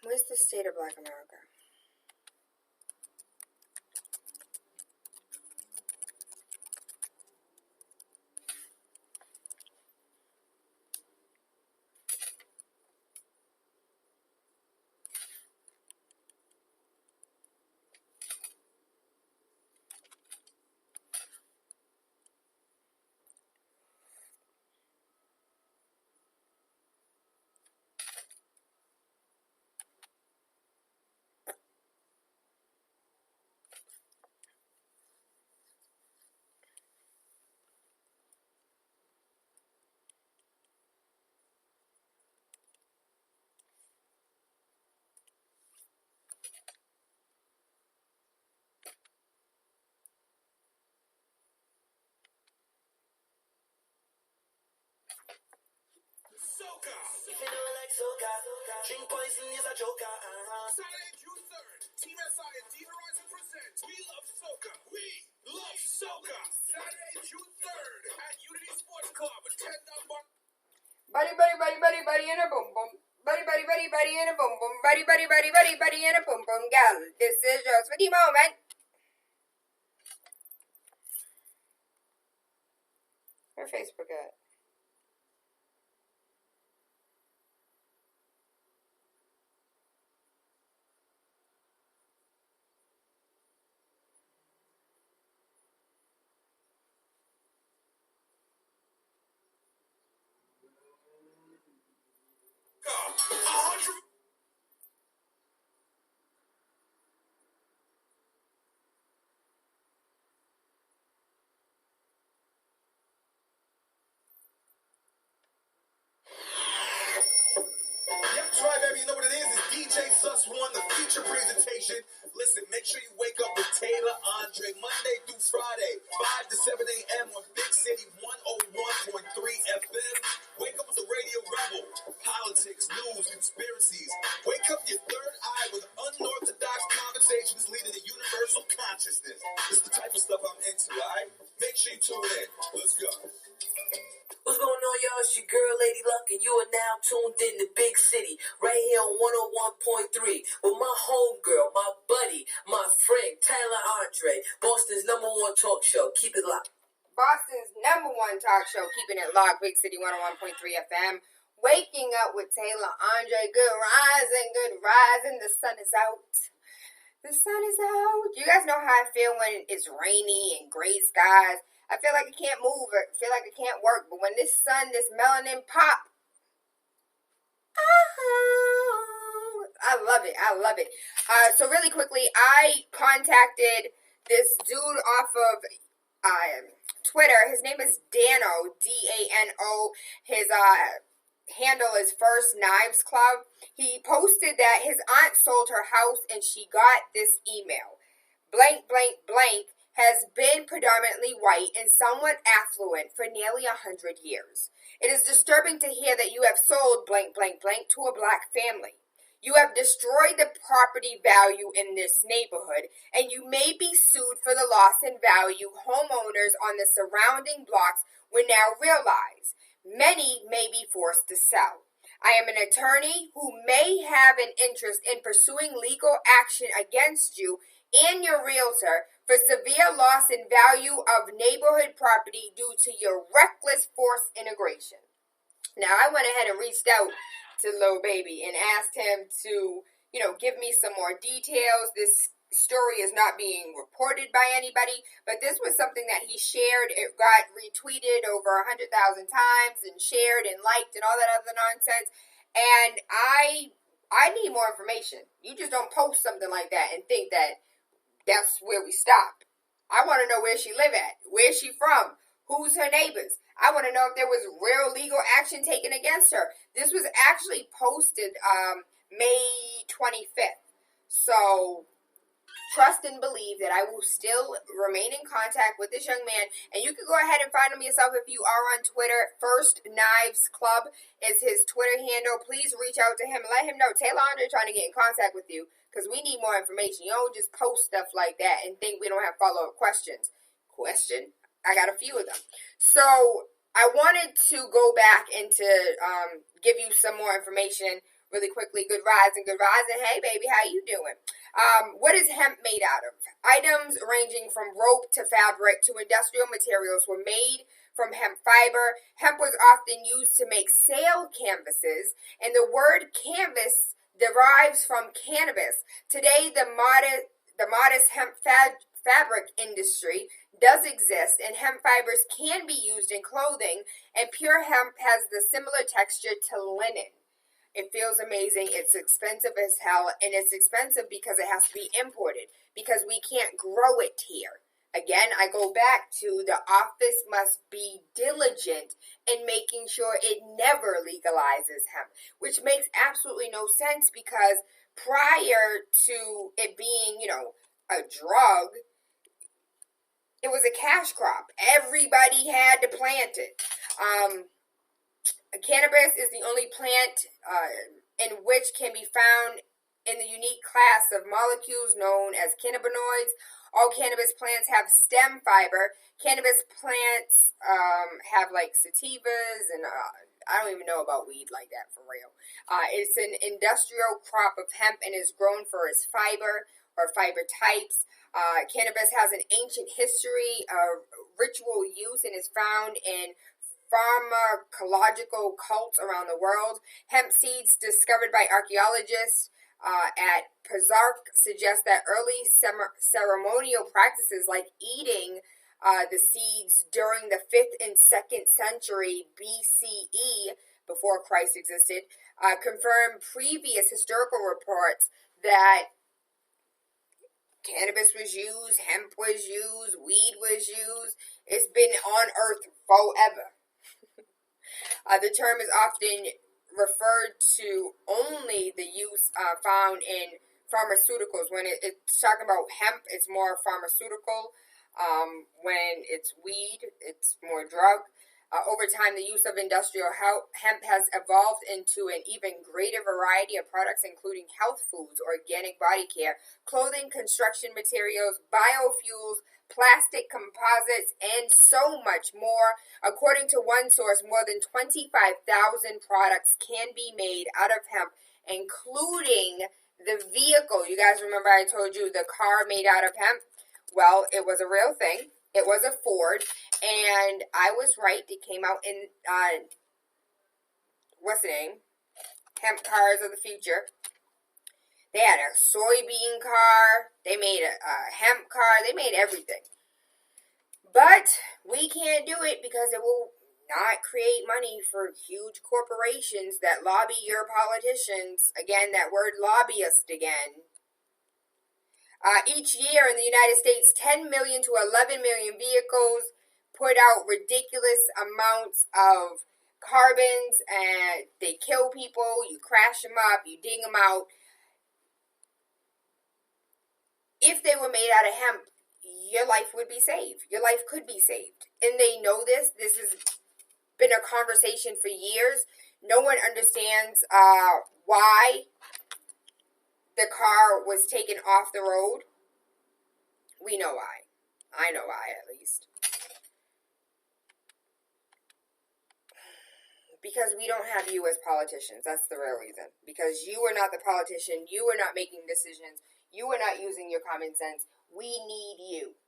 Where's the state of Black America?
Soca. If you don't like soca, drink poison is a joker. Saturday, June 3rd, Team SI and TheRevolution presents We Love Soca. We Love Soca. Saturday, June 3rd at Unity Sports Club. $10 bar.
Buddy, buddy, buddy, buddy, buddy, and a boom boom. Buddy, buddy, buddy, buddy, and a boom boom. Buddy, buddy, buddy, buddy, buddy, and a boom boom. Gal, this is your sweetie moment. Where Facebook at?
Yep, try baby, you know what it is? It's DJ Sus One, the feature presentation. Listen, make sure you wake up with TaylaAndre Monday through Friday, 5 to 7 a.m. on Big City 101.3 FM. Wake up with the Radio Rebel. Politics, news, conspiracies. Wake up your third eye with unorthodox conversations leading to universal consciousness. This is the type of stuff I'm into, alright? Make sure you tune in. Let's go.
What's going on, y'all? It's your girl, Lady Luck, and you are now tuned in to Big City, right here on 101.3, with my homegirl, my buddy, my friend, TaylaAndre, Boston's #1 talk show. Keep it locked.
Boston's #1 talk show, keeping it locked, Big City 101.3 FM. Waking up with Tayla Andre. Good rising, good rising. The sun is out. The sun is out. You guys know how I feel when it's rainy and gray skies. I feel like I can't move. I feel like I can't work. But when this sun, this melanin pop, I love it. I love it. So really quickly, I contacted this dude off of Twitter. His name is Dano, D-A-N-O. His handle is First Knives Club. He posted that his aunt sold her house and she got this email. Blank, blank, blank has been predominantly white and somewhat affluent for nearly 100 years. It is disturbing to hear that you have sold blank, blank, blank to a black family. You have destroyed the property value in this neighborhood, and you may be sued for the loss in value homeowners on the surrounding blocks will now realize. Many may be forced to sell. I am an attorney who may have an interest in pursuing legal action against you and your realtor for severe loss in value of neighborhood property due to your reckless forced integration. Now, I went ahead and reached out to Lil Baby and asked him to, give me some more details. This story is not being reported by anybody, but this was something that he shared. It got retweeted over 100,000 times and shared and liked and all that other nonsense. And I need more information. You just don't post something like that and think that that's where we stop. I want to know where she live at. Where's she from? Who's her neighbors? I want to know if there was real legal action taken against her. This was actually posted May 25th. So trust and believe that I will still remain in contact with this young man. And you can go ahead and find him yourself if you are on Twitter. First Knives Club is his Twitter handle. Please reach out to him and let him know TaylaAndre trying to get in contact with you because we need more information. You don't just post stuff like that and think we don't have follow-up questions. Question? I got a few of them. So I wanted to go back and to give you some more information really quickly. Good rising. Hey, baby, how you doing? What is hemp made out of? Items ranging from rope to fabric to industrial materials were made from hemp fiber. Hemp was often used to make sail canvases, and the word canvas derives from cannabis. Today, the modest hemp fabric industry does exist, and hemp fibers can be used in clothing, and pure hemp has the similar texture to linen. It feels amazing. It's expensive as hell, and it's expensive because it has to be imported, because we can't grow it here. Again, I go back to the office must be diligent in making sure it never legalizes hemp, which makes absolutely no sense because prior to it being, a drug, it was a cash crop. Everybody had to plant it. Cannabis is the only plant in which can be found in the unique class of molecules known as cannabinoids. All cannabis plants have stem fiber. Cannabis plants have like sativas and I don't even know about weed like that for real. It's an industrial crop of hemp and is grown for its fiber or fiber types. Cannabis has an ancient history of ritual use and is found in pharmacological cults around the world. Hemp seeds discovered by archaeologists at Pazark suggest that early ceremonial practices like eating the seeds during the 5th and 2nd century BCE, before Christ existed, confirm previous historical reports that cannabis was used, hemp was used, weed was used. It's been on earth forever. The term is often referred to only the use found in pharmaceuticals. When it's talking about hemp, it's more pharmaceutical. When it's weed, it's more drug. Over time, the use of industrial hemp has evolved into an even greater variety of products, including health foods, organic body care, clothing, construction materials, biofuels, plastic composites, and so much more. According to one source, more than 25,000 products can be made out of hemp, including the vehicle. You guys remember I told you the car made out of hemp? Well, it was a real thing. It was a Ford, and I was right. It came out in, what's the name? Hemp cars of the future. They had a soybean car. They made a hemp car. They made everything. But we can't do it because it will not create money for huge corporations that lobby your politicians. Again, that word lobbyist again. Each year in the United States, 10 million to 11 million vehicles put out ridiculous amounts of carbons, and they kill people. You crash them up, you ding them out. If they were made out of hemp, your life would be saved. Your life could be saved. And they know this. This has been a conversation for years. No one understands why the car was taken off the road. We know why. I know why, at least. Because we don't have you as politicians. That's the real reason. Because you are not the politician. You are not making decisions. You are not using your common sense. We need you.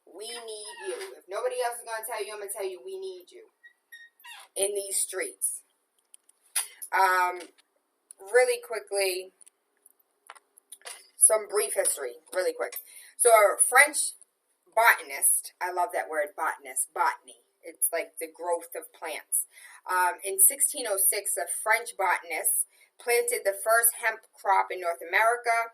We need you. If nobody else is going to tell you, I'm going to tell you we need you in these streets. Really quickly, some brief history, really quick. So a French botanist, I love that word, botanist, botany. It's like the growth of plants. In 1606, a French botanist planted the first hemp crop in North America,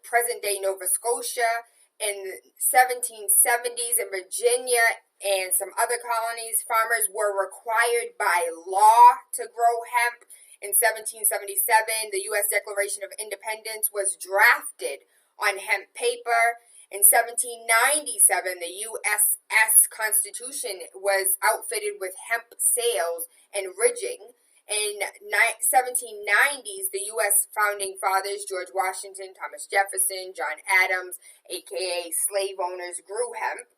present-day Nova Scotia. In the 1770s in Virginia and some other colonies, farmers were required by law to grow hemp. In 1777, the U.S. Declaration of Independence was drafted on hemp paper. In 1797, the U.S.S. Constitution was outfitted with hemp sails and ridging. In 1790s, the U.S. founding fathers, George Washington, Thomas Jefferson, John Adams, a.k.a. slave owners, grew hemp.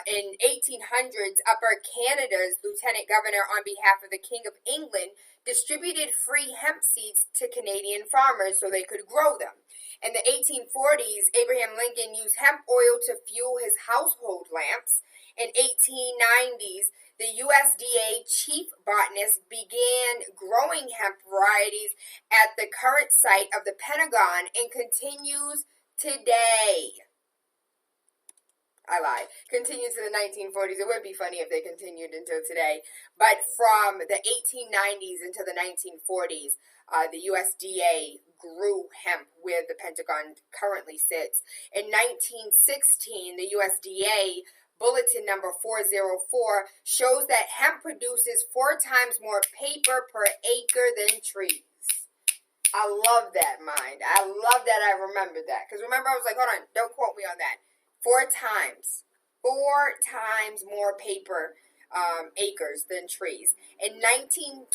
In 1800s, Upper Canada's lieutenant governor, on behalf of the King of England, distributed free hemp seeds to Canadian farmers so they could grow them. In the 1840s, Abraham Lincoln used hemp oil to fuel his household lamps. In 1890s, the USDA chief botanist began growing hemp varieties at the current site of the Pentagon and continues today. I lied. Continued to the 1940s. It would be funny if they continued until today. But from the 1890s into the 1940s, the USDA grew hemp where the Pentagon currently sits. In 1916, the USDA Bulletin number 404 shows that hemp produces 4 times more paper per acre than trees. I love that, mind. I love that I remembered that. Because remember, I was like, hold on, don't quote me on that. 4 times. 4 times more paper acres than trees. In 1928,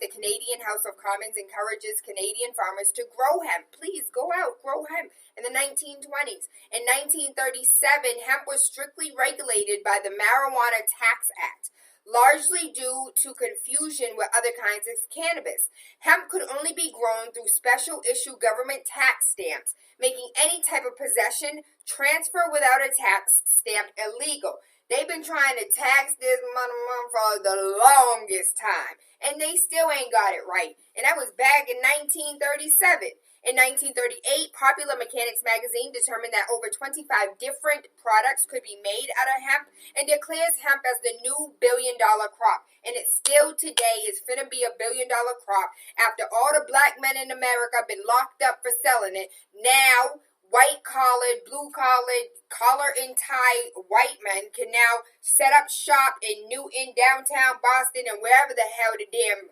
the Canadian House of Commons encourages Canadian farmers to grow hemp. Please, go out, grow hemp. In the 1920s. In 1937, hemp was strictly regulated by the Marijuana Tax Act, largely due to confusion with other kinds of cannabis. Hemp could only be grown through special issue government tax stamps, making any type of possession, transfer without a tax stamp illegal. They've been trying to tax this mother for the longest time, and they still ain't got it right. And that was back in 1937. In 1938, Popular Mechanics magazine determined that over 25 different products could be made out of hemp and declares hemp as the new billion-dollar crop. And it still today is finna be a billion-dollar crop after all the black men in America been locked up for selling it. Now, white-collared, blue-collared, collar-and-tie white men can now set up shop in downtown Boston and wherever the hell the damn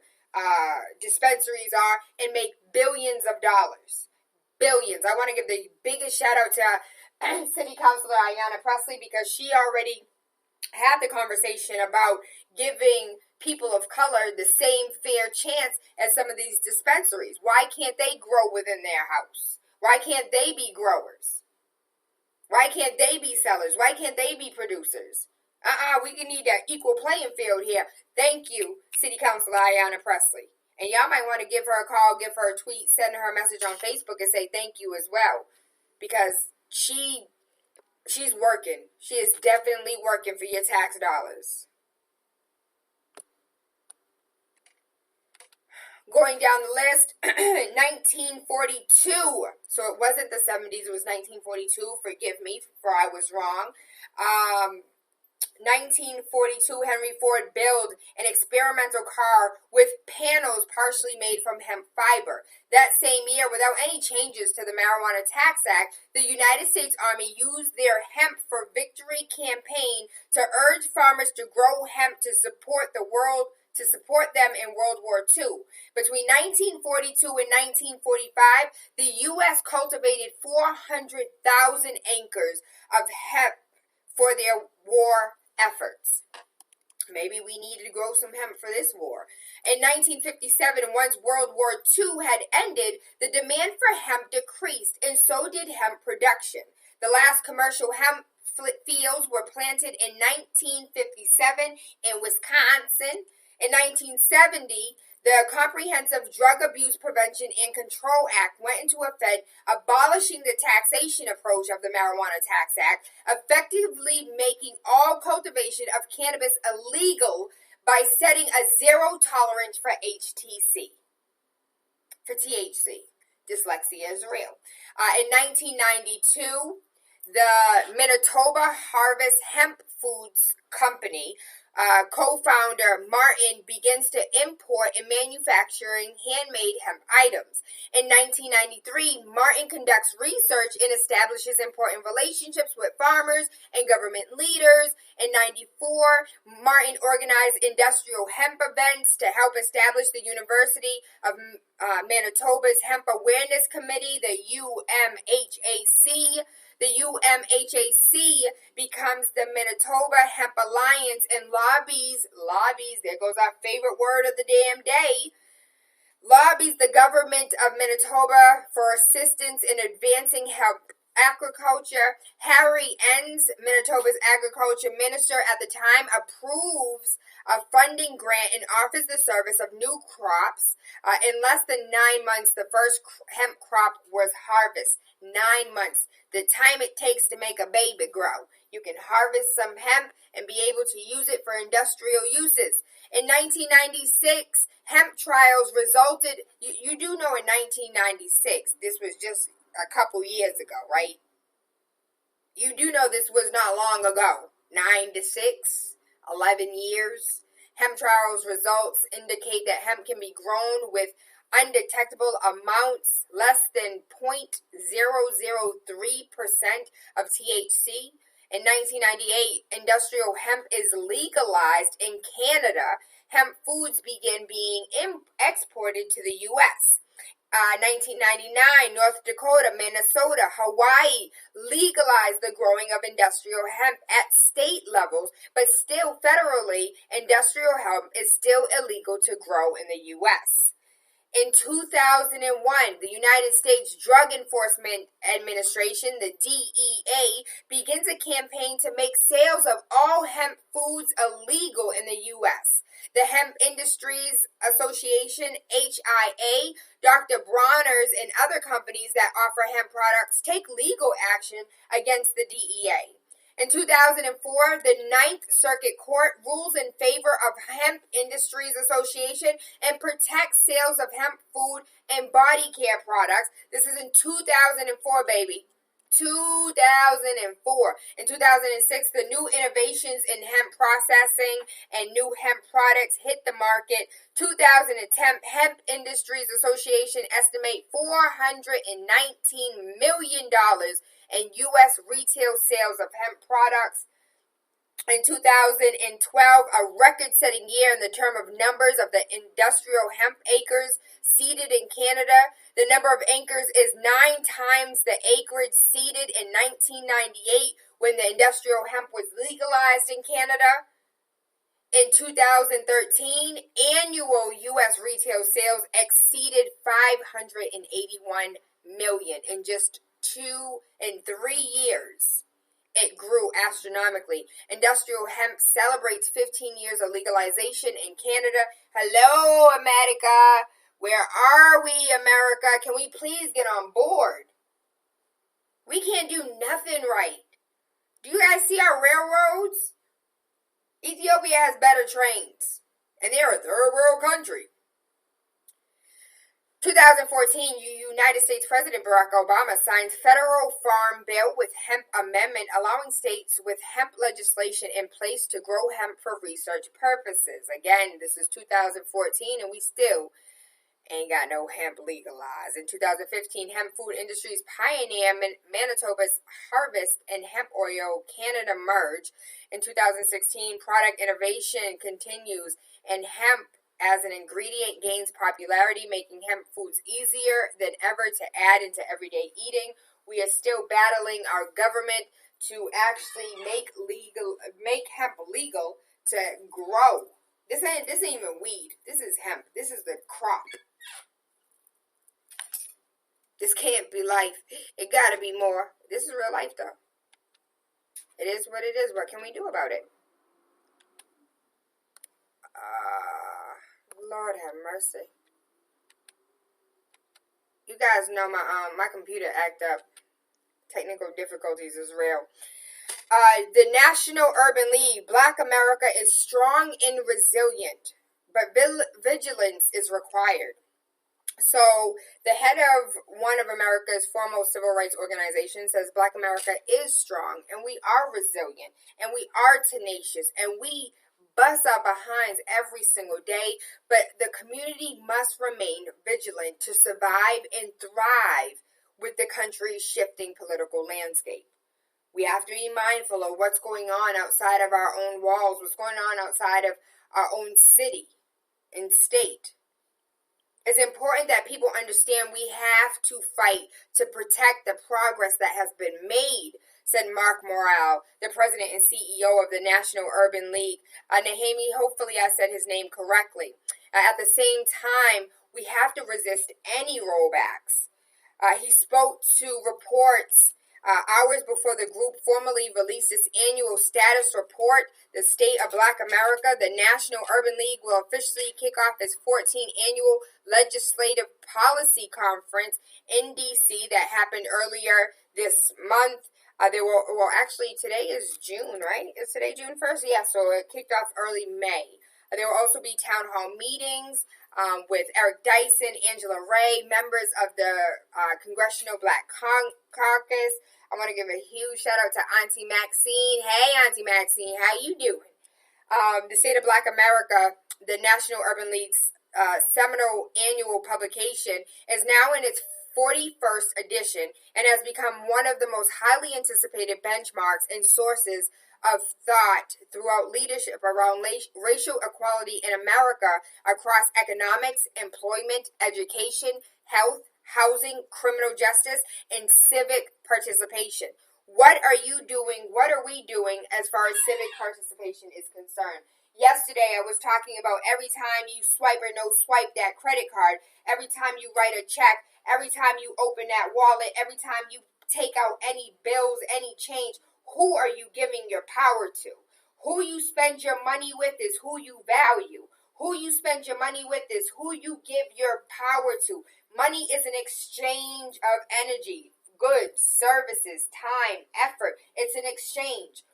dispensaries are and make billions of dollars. Billions. I want to give the biggest shout out to City Councilor Ayanna Pressley because she already had the conversation about giving people of color the same fair chance as some of these dispensaries. Why can't they grow within their house? Why can't they be growers? Why can't they be sellers? Why can't they be producers? We can need that equal playing field here. Thank you, City Councilor Ayanna Pressley. And y'all might want to give her a call, give her a tweet, send her a message on Facebook and say thank you as well. Because she's working. She is definitely working for your tax dollars. Going down the list, 1942. So So it wasn't the 70s, it was 1942. Forgive me for I was wrong. 1942, Henry Ford built an experimental car with panels partially made from hemp fiber. That same year, without any changes to the Marijuana Tax Act, the United States Army used their Hemp for Victory campaign to urge farmers to grow hemp to support them in World War II. Between 1942 and 1945, the U.S. cultivated 400,000 acres of hemp for their war efforts. Maybe we needed to grow some hemp for this war. In 1957, once World War II had ended, the demand for hemp decreased, and so did hemp production. The last commercial hemp fields were planted in 1957 in Wisconsin. In 1970, the Comprehensive Drug Abuse Prevention and Control Act went into effect, abolishing the taxation approach of the Marijuana Tax Act, effectively making all cultivation of cannabis illegal by setting a zero tolerance for THC. Dyslexia is real. In 1992, the Manitoba Harvest Hemp Foods Company co-founder Martin begins to import and manufacturing handmade hemp items. In 1993, Martin conducts research and establishes important relationships with farmers and government leaders. In 1994, Martin organized industrial hemp events to help establish the University of Manitoba's Hemp Awareness Committee, the UMHAC. The UMHAC becomes the Manitoba Hemp Alliance and lobbies, there goes our favorite word of the damn day, lobbies the government of Manitoba for assistance in advancing hemp agriculture. Harry Enns, Manitoba's agriculture minister at the time, approves a funding grant and offers the service of new crops. In less than 9 months, the first hemp crop was harvested. 9 months. The time it takes to make a baby grow. You can harvest some hemp and be able to use it for industrial uses. In 1996, hemp trials resulted, you do know in 1996, this was just a couple years ago, right? You do know this was not long ago. 9 to 6, 11 years. Hemp trials results indicate that hemp can be grown with undetectable amounts, less than 0.003% of THC. In 1998, industrial hemp is legalized in Canada. Hemp foods began being exported to the U.S. 1999, North Dakota, Minnesota, Hawaii legalized the growing of industrial hemp at state levels, but still federally, industrial hemp is still illegal to grow in the U.S. In 2001, the United States Drug Enforcement Administration, the DEA, begins a campaign to make sales of all hemp foods illegal in the U.S. The Hemp Industries Association, HIA, Dr. Bronner's, and other companies that offer hemp products take legal action against the DEA. In 2004, the Ninth Circuit Court rules in favor of Hemp Industries Association and protects sales of hemp food and body care products. This is in 2004, baby. 2004. In 2006, the new innovations in hemp processing and new hemp products hit the market. 2010, Hemp Industries Association estimate $419 million in U.S. retail sales of hemp products. In 2012, a record-setting year in the term of numbers of the industrial hemp acres seeded in Canada. The number of acres is 9 times the acreage seeded in 1998 when the industrial hemp was legalized in Canada. In 2013, annual U.S. retail sales exceeded $581 million in just 2 and 3 years. It grew astronomically. Industrial hemp celebrates 15 years of legalization in Canada. Hello, America. Where are we, America? Can we please get on board? We can't do nothing right. Do you guys see our railroads? Ethiopia has better trains. And they're a third world country. 2014, United States President Barack Obama signs federal farm bill with hemp amendment, allowing states with hemp legislation in place to grow hemp for research purposes. Again, this is 2014, and we still ain't got no hemp legalized. In 2015, hemp food industries pioneer Manitoba's harvest and hemp oil Canada merge. In 2016, product innovation continues, and hemp as an ingredient gains popularity, making hemp foods easier than ever to add into everyday eating. We are still battling our government to actually make hemp legal to grow. This ain't even weed. This is hemp. This is the crop. This can't be life. It gotta be more. This is real life though. It is what it is. What can we do about it? Lord have mercy. You guys know my computer act up. Technical difficulties is real. The National Urban League, Black America is strong and resilient, but vigilance is required. So the head of one of America's foremost civil rights organizations says Black America is strong, and we are resilient, and we are tenacious, and we bust our behinds every single day, but the community must remain vigilant to survive and thrive with the country's shifting political landscape. We have to be mindful of what's going on outside of our own walls, what's going on outside of our own city and state. It's important that people understand we have to fight to protect the progress that has been made, said Mark Morrell, the president and CEO of the National Urban League. Nahemi, hopefully I said his name correctly. At the same time, we have to resist any rollbacks. He spoke to reports hours before the group formally released its annual status report, The State of Black America. The National Urban League will officially kick off its 14th annual Legislative Policy Conference in D.C. that happened earlier this month. Actually, today is June, right? Is today June 1st? Yeah, so it kicked off early May. There will also be town hall meetings with Eric Dyson, Angela Ray, members of the Congressional Black Caucus. I want to give a huge shout out to Auntie Maxine. Hey, Auntie Maxine, how you doing? The State of Black America, the National Urban League's seminal annual publication, is now in its 41st edition and has become one of the most highly anticipated benchmarks and sources of thought throughout leadership around racial equality in America across economics, employment, education, health, housing, criminal justice, and civic participation. What are you doing? What are we doing as far as civic participation is concerned? Yesterday, I was talking about every time you swipe or no swipe that credit card, every time you write a check, every time you open that wallet, every time you take out any bills, any change, who are you giving your power to? Who you spend your money with is who you value. Who you spend your money with is who you give your power to. Money is an exchange of energy, goods, services, time, effort. It's an exchange.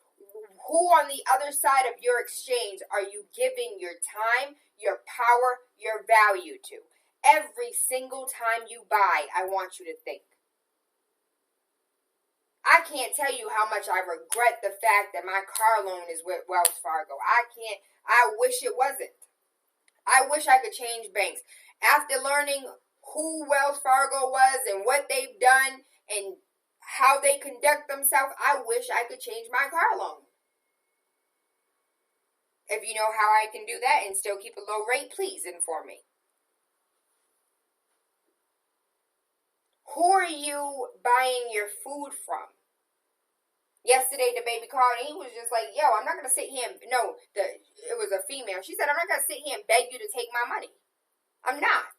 Who on the other side of your exchange are you giving your time, your power, your value to? Every single time you buy, I want you to think. I can't tell you how much I regret the fact that my car loan is with Wells Fargo. I wish it wasn't. I wish I could change banks. After learning who Wells Fargo was and what they've done and how they conduct themselves, I wish I could change my car loan. If you know how I can do that and still keep a low rate, please inform me. Who are you buying your food from? Yesterday, the baby called and he was just like, yo, I'm not going to sit here and, it was a female. She said, I'm not going to sit here and beg you to take my money. I'm not.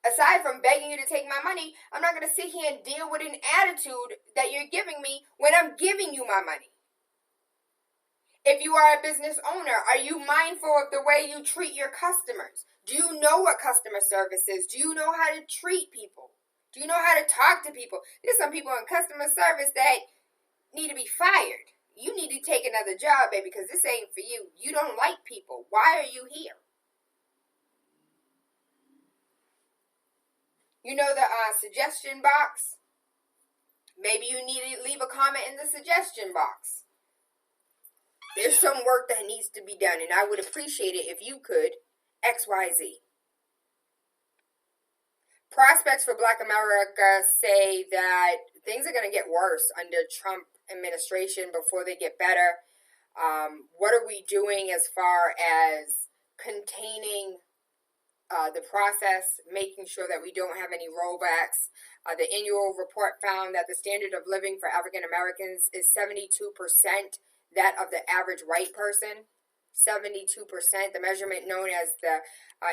Aside from begging you to take my money, I'm not going to sit here and deal with an attitude that you're giving me when I'm giving you my money. If you are a business owner, are you mindful of the way you treat your customers? Do you know what customer service is? Do you know how to treat people? Do you know how to talk to people? There's some people in customer service that need to be fired. You need to take another job, baby, because this ain't for you. You don't like people. Why are you here? You know the suggestion box? Maybe you need to leave a comment in the suggestion box. There's some work that needs to be done, and I would appreciate it if you could. XYZ. Prospects for Black America say that things are going to get worse under Trump administration before they get better. What are we doing as far as containing the process, making sure that we don't have any rollbacks? The annual report found that the standard of living for African Americans is 72% that of the average white person. 72%. The measurement known as the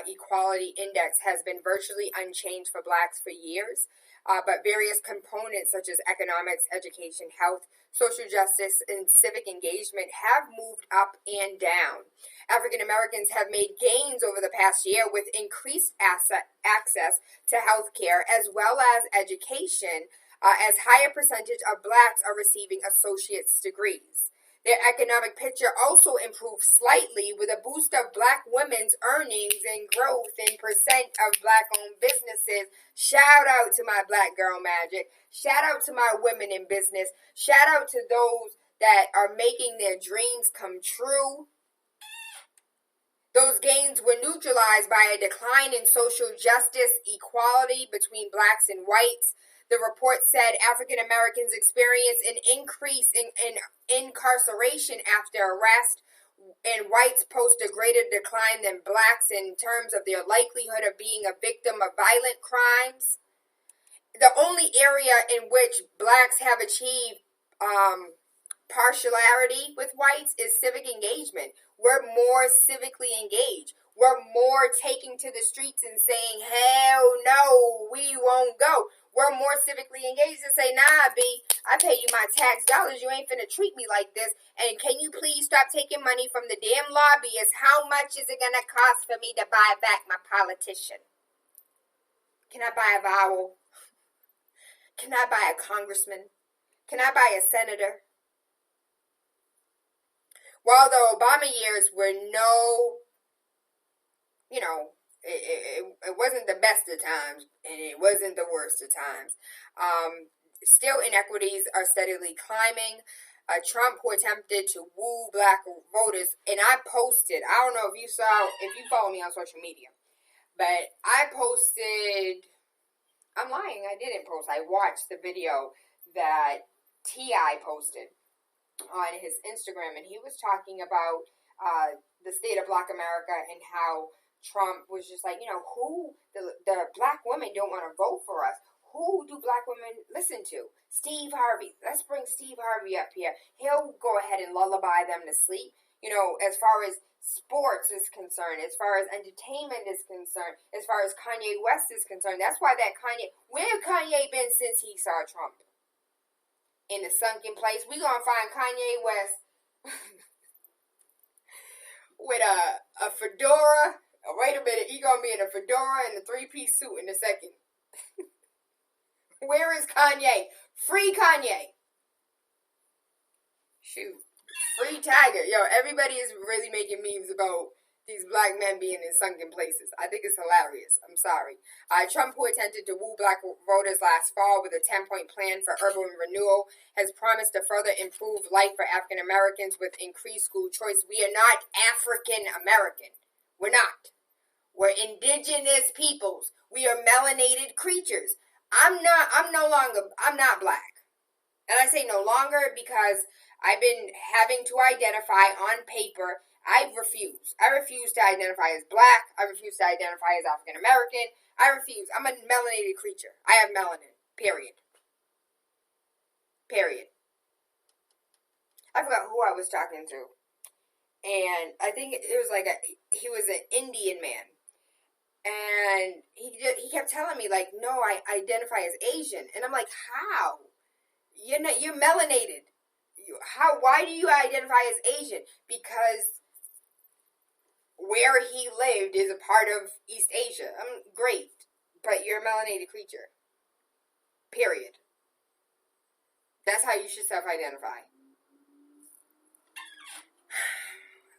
Equality Index has been virtually unchanged for blacks for years. But various components such as economics, education, health, social justice, and civic engagement have moved up and down. African Americans have made gains over the past year with increased access to health care as well as education, as higher percentage of blacks are receiving associate's degrees. Their economic picture also improved slightly with a boost of black women's earnings and growth in percent of black-owned businesses. Shout out to my black girl magic. Shout out to my women in business. Shout out to those that are making their dreams come true. Those gains were neutralized by a decline in social justice equality between blacks and whites. The report said African Americans experience an increase in incarceration after arrest, and whites post a greater decline than blacks in terms of their likelihood of being a victim of violent crimes. The only area in which blacks have achieved partiality with whites is civic engagement. We're more civically engaged. We're more taking to the streets and saying, hell no, we won't go. We're more civically engaged and say, nah, B, I pay you my tax dollars. You ain't finna treat me like this. And can you please stop taking money from the damn lobbyists? How much is it gonna cost for me to buy back my politician? Can I buy a vowel? Can I buy a congressman? Can I buy a senator? While the Obama years were it wasn't the best of times, and it wasn't the worst of times. Still, inequities are steadily climbing. Trump, who attempted to woo black voters, and I posted, I don't know if you follow me on social media, but I posted, I'm lying, I didn't post. I watched the video that T.I. posted on his Instagram, and he was talking about the state of Black America and how Trump was just like, who, the black women don't want to vote for us. Who do black women listen to? Steve Harvey. Let's bring Steve Harvey up here. He'll go ahead and lullaby them to sleep. As far as sports is concerned, as far as entertainment is concerned, as far as Kanye West is concerned. That's why where Kanye been since he saw Trump? In the sunken place. We gonna find Kanye West with a fedora. Oh, wait a minute, he gonna be in a fedora and a three-piece suit in a second. Where is Kanye? Free Kanye. Shoot. Free Tiger. Yo, everybody is really making memes about these black men being in sunken places. I think it's hilarious. I'm sorry. Trump, who attempted to woo black voters last fall with a 10-point plan for urban renewal, has promised to further improve life for African Americans with increased school choice. We are not African American. We're not. We're indigenous peoples. We are melanated creatures. I'm not black. And I say no longer because I've been having to identify on paper. I refuse to identify as black. I refuse to identify as African American. I refuse. I'm a melanated creature. I have melanin. Period. I forgot who I was talking to. And I think it was he was an Indian man. And he kept telling me, no, I identify as Asian. And I'm like, how? You're melanated. Why do you identify as Asian? Because where he lived is a part of East Asia. Great. But you're a melanated creature. Period. That's how you should self-identify.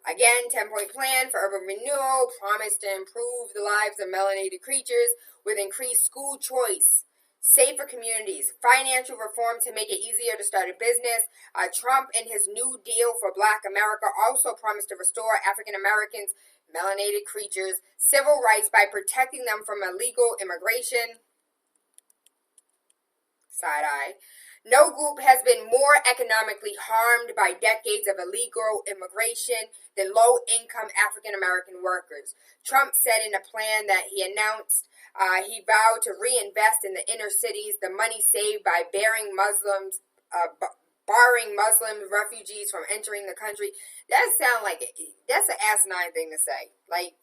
Again, 10-point plan for urban renewal promised to improve the lives of melanated creatures with increased school choice, safer communities, financial reform to make it easier to start a business. Trump and his New Deal for Black America also promised to restore African Americans, melanated creatures, civil rights by protecting them from illegal immigration. Side eye. No group has been more economically harmed by decades of illegal immigration than low-income African American workers. Trump said in a plan that he announced he vowed to reinvest in the inner cities the money saved by barring Muslim refugees from entering the country. That sounds like that's an asinine thing to say. Like,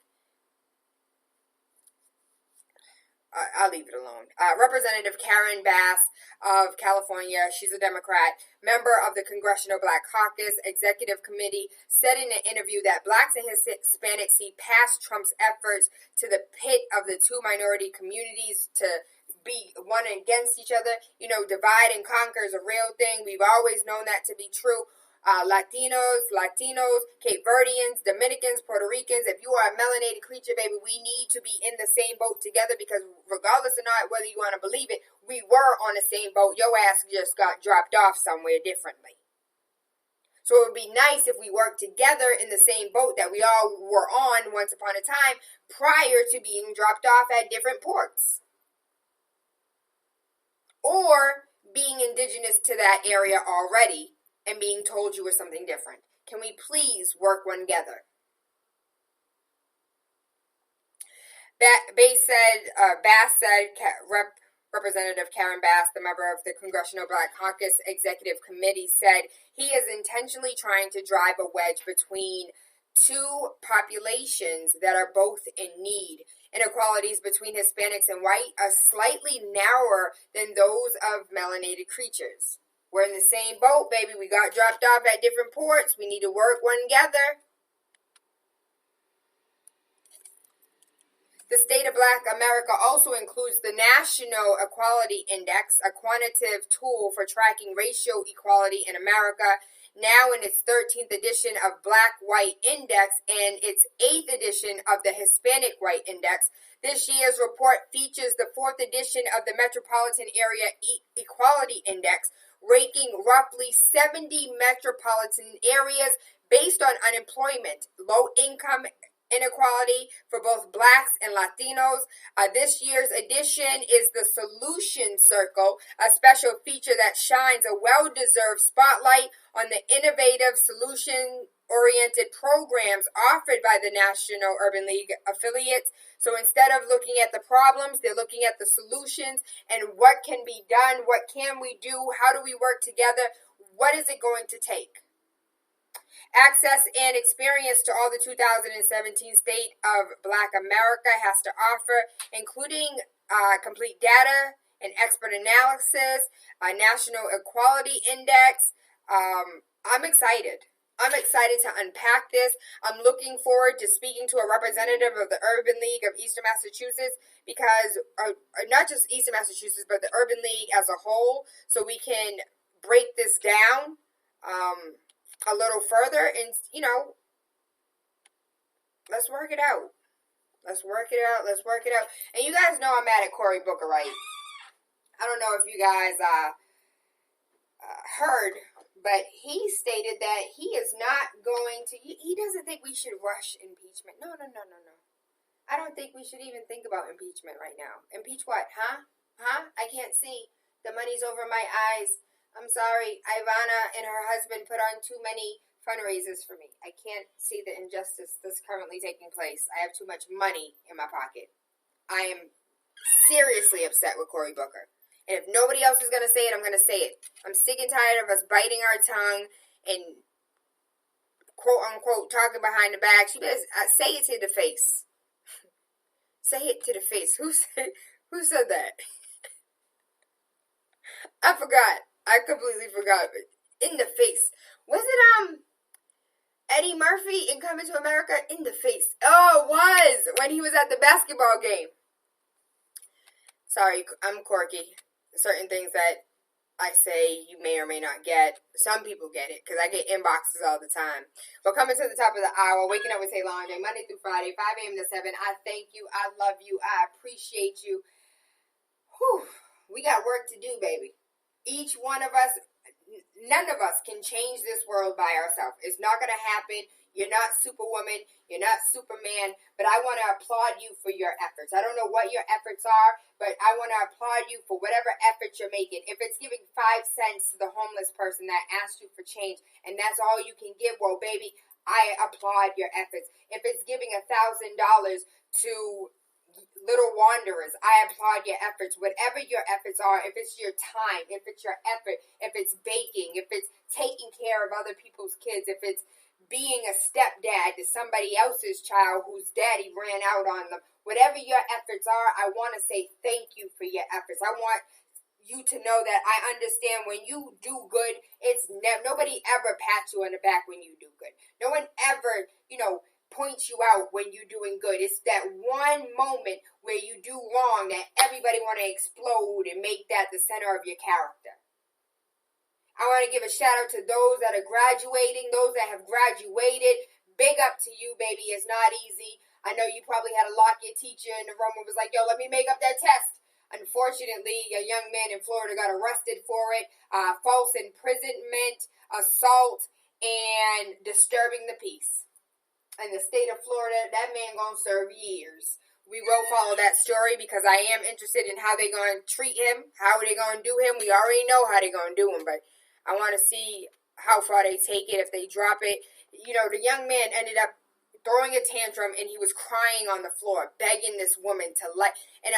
I'll leave it alone. Representative Karen Bass of California, she's a Democrat, member of the Congressional Black Caucus Executive Committee, said in an interview that blacks and Hispanics see past Trump's efforts to the pit of the two minority communities to be one against each other. You know, divide and conquer is a real thing. We've always known that to be true. Latinos, Cape Verdeans, Dominicans, Puerto Ricans, if you are a melanated creature, baby, we need to be in the same boat together, because regardless or not, whether you want to believe it, we were on the same boat. Your ass just got dropped off somewhere differently. So it would be nice if we worked together in the same boat that we all were on once upon a time prior to being dropped off at different ports. Or being indigenous to that area already and being told you were something different. Can we please work one together? Representative Karen Bass, the member of the Congressional Black Caucus Executive Committee, said he is intentionally trying to drive a wedge between two populations that are both in need. Inequalities between Hispanics and white are slightly narrower than those of melanated creatures. We're in the same boat, baby. We got dropped off at different ports. We need to work one together. The State of Black America also includes the National Equality Index, a quantitative tool for tracking racial equality in America, now in its 13th edition of Black-White Index and its 8th edition of the Hispanic-White Index. This year's report features the 4th edition of the Metropolitan Area Equality Index, ranking roughly 70 metropolitan areas based on unemployment, low income, inequality for both blacks and Latinos. This year's edition is the Solution Circle, a special feature that shines a well-deserved spotlight on the innovative solution-oriented programs offered by the National Urban League affiliates. So instead of looking at the problems, they're looking at the solutions and what can be done, what can we do, how do we work together, what is it going to take? Access and experience to all the 2017 State of Black America has to offer, including complete data and expert analysis, a National Equality Index. I'm excited. I'm excited to unpack this. I'm looking forward to speaking to a representative of the Urban League of Eastern Massachusetts, because not just Eastern Massachusetts, but the Urban League as a whole, so we can break this down a little further and, you know, let's work it out. Let's work it out. Let's work it out. And you guys know I'm mad at Cory Booker, right? I don't know if you guys heard, but he stated that he is not going to, he doesn't think we should rush impeachment. No. I don't think we should even think about impeachment right now. Impeach what? Huh? I can't see. The money's over my eyes. I'm sorry. Ivana and her husband put on too many fundraisers for me. I can't see the injustice that's currently taking place. I have too much money in my pocket. I am seriously upset with Cory Booker. And if nobody else is going to say it, I'm going to say it. I'm sick and tired of us biting our tongue and quote-unquote talking behind the back. She better say it to the face. Say it to the face. Who said that? I forgot. I completely forgot. But in the face. Was it Eddie Murphy in Coming to America? In the face. Oh, it was. When he was at the basketball game. Sorry, I'm quirky. Certain things that I say you may or may not get. Some people get it, because I get inboxes all the time. But coming to the top of the hour, waking up with Tayla Andre, Monday through Friday, 5 a.m. to 7. I thank you. I love you. I appreciate you. Whew. We got work to do, baby. Each one of us, none of us can change this world by ourselves. It's not going to happen. You're not Superwoman. You're not Superman. But I want to applaud you for your efforts. I don't know what your efforts are, but I want to applaud you for whatever efforts you're making. If it's giving 5 cents to the homeless person that asked you for change, and that's all you can give, well, baby, I applaud your efforts. If it's giving $1,000 to little wanderers, I applaud your efforts. Whatever your efforts are, if it's your time, if it's your effort, if it's baking, if it's taking care of other people's kids, if it's being a stepdad to somebody else's child whose daddy ran out on them, whatever your efforts are, I want to say thank you for your efforts. I want you to know that I understand when you do good, it's nobody ever pats you on the back when you do good. No one ever, points you out when you're doing good. It's that one moment where you do wrong that everybody want to explode and make that the center of your character. I want to give a shout out to those that are graduating, those that have graduated. Big up to you, baby. It's not easy. I know you probably had to lock your teacher in the room and was like, yo, let me make up that test. Unfortunately, a young man in Florida got arrested for it. False imprisonment, assault, and disturbing the peace. In the state of Florida, that man gonna serve years. We will follow that story because I am interested in how they gonna treat him, how they gonna do him. We already know how they gonna do him, but I want to see how far they take it, if they drop it. The young man ended up throwing a tantrum, and he was crying on the floor, begging this woman to let. And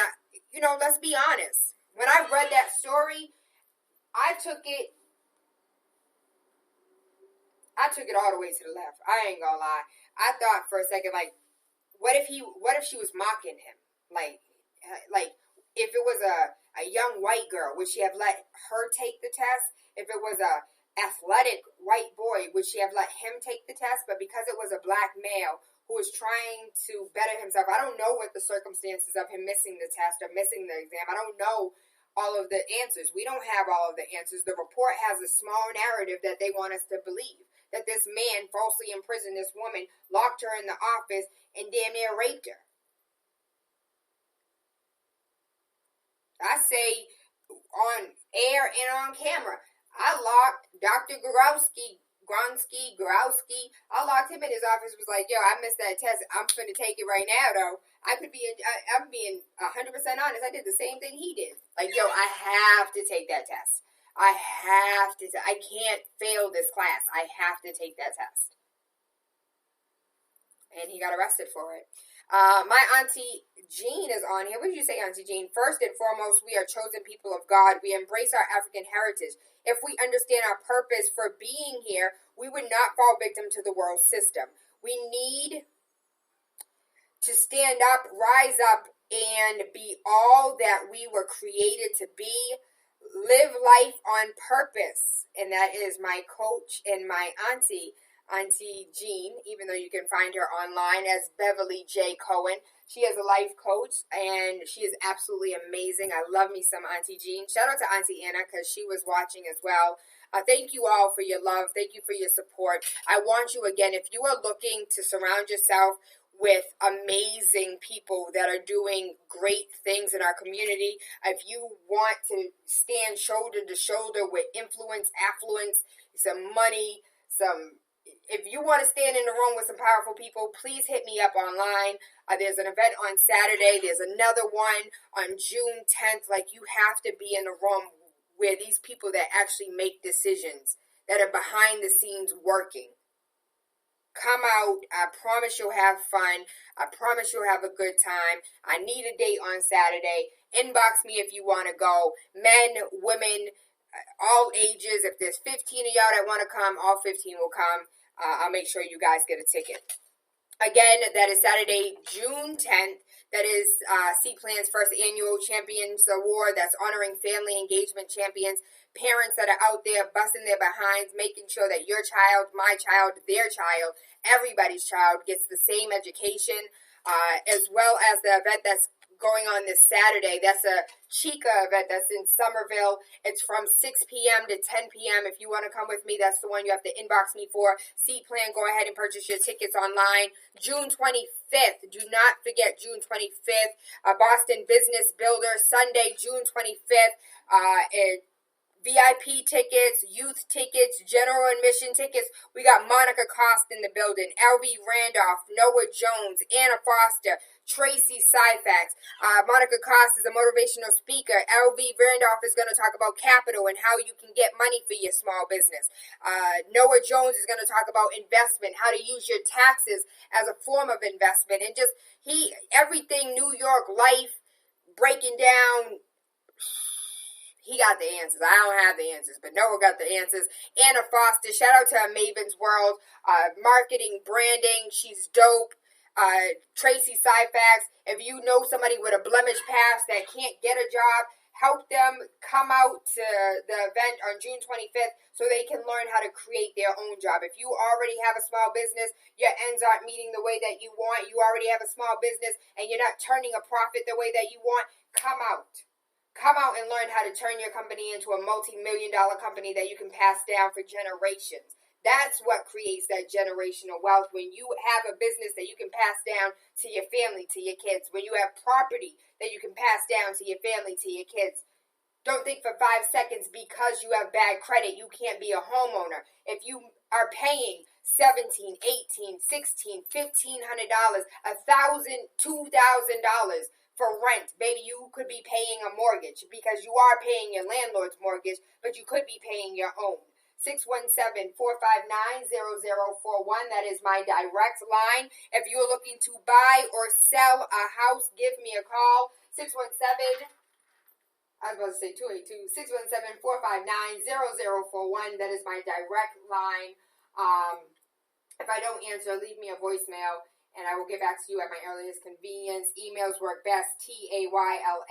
let's be honest. When I read that story, I took it all the way to the left. I ain't gonna lie. I thought for a second, like, what if she was mocking him? Like if it was a young white girl, would she have let her take the test? If it was a athletic white boy, would she have let him take the test? But because it was a black male who was trying to better himself, I don't know what the circumstances of him missing the test or missing the exam. I don't know all of the answers. We don't have all of the answers. The report has a small narrative that they want us to believe. That this man falsely imprisoned this woman, locked her in the office, and damn near raped her. I say on air and on camera, I locked Dr. Growski. I locked him in his office, was like, yo, I missed that test. I'm finna take it right now, though. I'm being 100% honest. I did the same thing he did. Like, yo, I have to take that test. I can't fail this class. I have to take that test. And he got arrested for it. My auntie Jean is on here. What did you say, Auntie Jean? First and foremost, we are chosen people of God. We embrace our African heritage. If we understand our purpose for being here, we would not fall victim to the world system. We need to stand up, rise up, and be all that we were created to be. Live life on purpose. And that is my coach and my auntie Jean, even though you can find her online as Beverly J. Cohen. She is a life coach, and she is absolutely amazing. I love me some Auntie Jean. Shout out to Auntie Anna, because she was watching as well. Thank you all for your love. Thank you for your support. I want you, again, if you are looking to surround yourself with amazing people that are doing great things in our community, if you want to stand shoulder to shoulder with influence, affluence, some money, if you want to stand in the room with some powerful people, please hit me up online. There's an event on Saturday. There's another one on June 10th. Like, you have to be in the room where these people that actually make decisions, that are behind the scenes working. Come out. I promise you'll have fun. I promise you'll have a good time. I need a date on Saturday. Inbox me if you want to go. Men, women, all ages. If there's 15 of y'all that want to come, all 15 will come. I'll make sure you guys get a ticket. Again, that is Saturday, June 10th. That is C-Plan's first annual Champions Award. That's honoring family engagement champions, parents that are out there busting their behinds, making sure that your child, my child, their child, everybody's child gets the same education, as well as the event that's going on this Saturday. That's a Chica event that's in Somerville. It's from 6 p.m. to 10 p.m. If you want to come with me, that's the one you have to inbox me for. Seat plan, go ahead and purchase your tickets online. June 25th. Do not forget June 25th. Boston Business Builder, Sunday, June 25th. VIP tickets, youth tickets, general admission tickets. We got Monica Cost in the building, LV Randolph, Noah Jones, Anna Foster, Tracy Syfax. Monica Cost is a motivational speaker. LV Randolph is going to talk about capital and how you can get money for your small business. Noah Jones is going to talk about investment, how to use your taxes as a form of investment, and just everything New York life, breaking down. He got the answers. I don't have the answers, but Noah got the answers. Anna Foster, shout out to Maven's World, marketing, branding, she's dope. Tracy Syfax, if you know somebody with a blemish past that can't get a job, help them come out to the event on June 25th so they can learn how to create their own job. If you already have a small business, your ends aren't meeting the way that you want, you already have a small business, and you're not turning a profit the way that you want, come out. Come out and learn how to turn your company into a multi-million-dollar company that you can pass down for generations. That's what creates that generational wealth, when you have a business that you can pass down to your family, to your kids, when you have property that you can pass down to your family, to your kids. Don't think for 5 seconds because you have bad credit, you can't be a homeowner. If you are paying $1,700, $1,800, $1,600, $1,500, $1,000, $2,000 for rent, baby, you could be paying a mortgage because you are paying your landlord's mortgage, but you could be paying your own. 617-459-0041. That is my direct line. If you're looking to buy or sell a house, give me a call. 617, I was about to say 282, 617-459-0041. That is my direct line. If I don't answer, leave me a voicemail, and I will get back to you at my earliest convenience. Emails work best, TaylaAndre,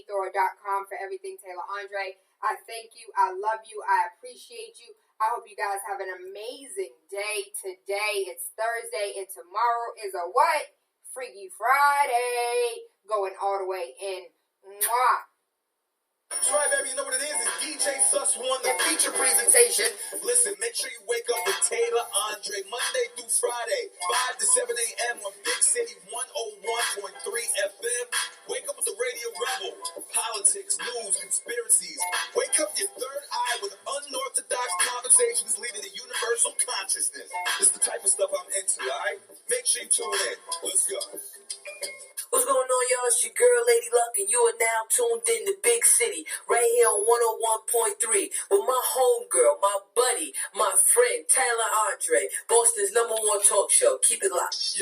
Thor.com for everything Tayla Andre. I thank you. I love you. I appreciate you. I hope you guys have an amazing day today. It's Thursday, and tomorrow is a what? Freaky Friday. Going all the way in. Mwah.
That's right, baby. You know what it is? It's DJ Sus One, the feature presentation. Listen, make sure you wake up with Tayla Andre Monday through Friday, 5 to 7 a.m. on Big City 101.3 FM. Wake up with the Radio Rebel. Politics, news, conspiracies. Wake up your third eye with unorthodox conversations leading to universal consciousness. This is the type of stuff I'm into, all right? Make sure you tune in. Let's go.
What's going on, y'all? It's your girl, Lady Luck, and you are now tuned in to Big City, right here on 101.3, with my homegirl, my buddy, my friend, TaylaAndre, Boston's #1 talk show. Keep it locked.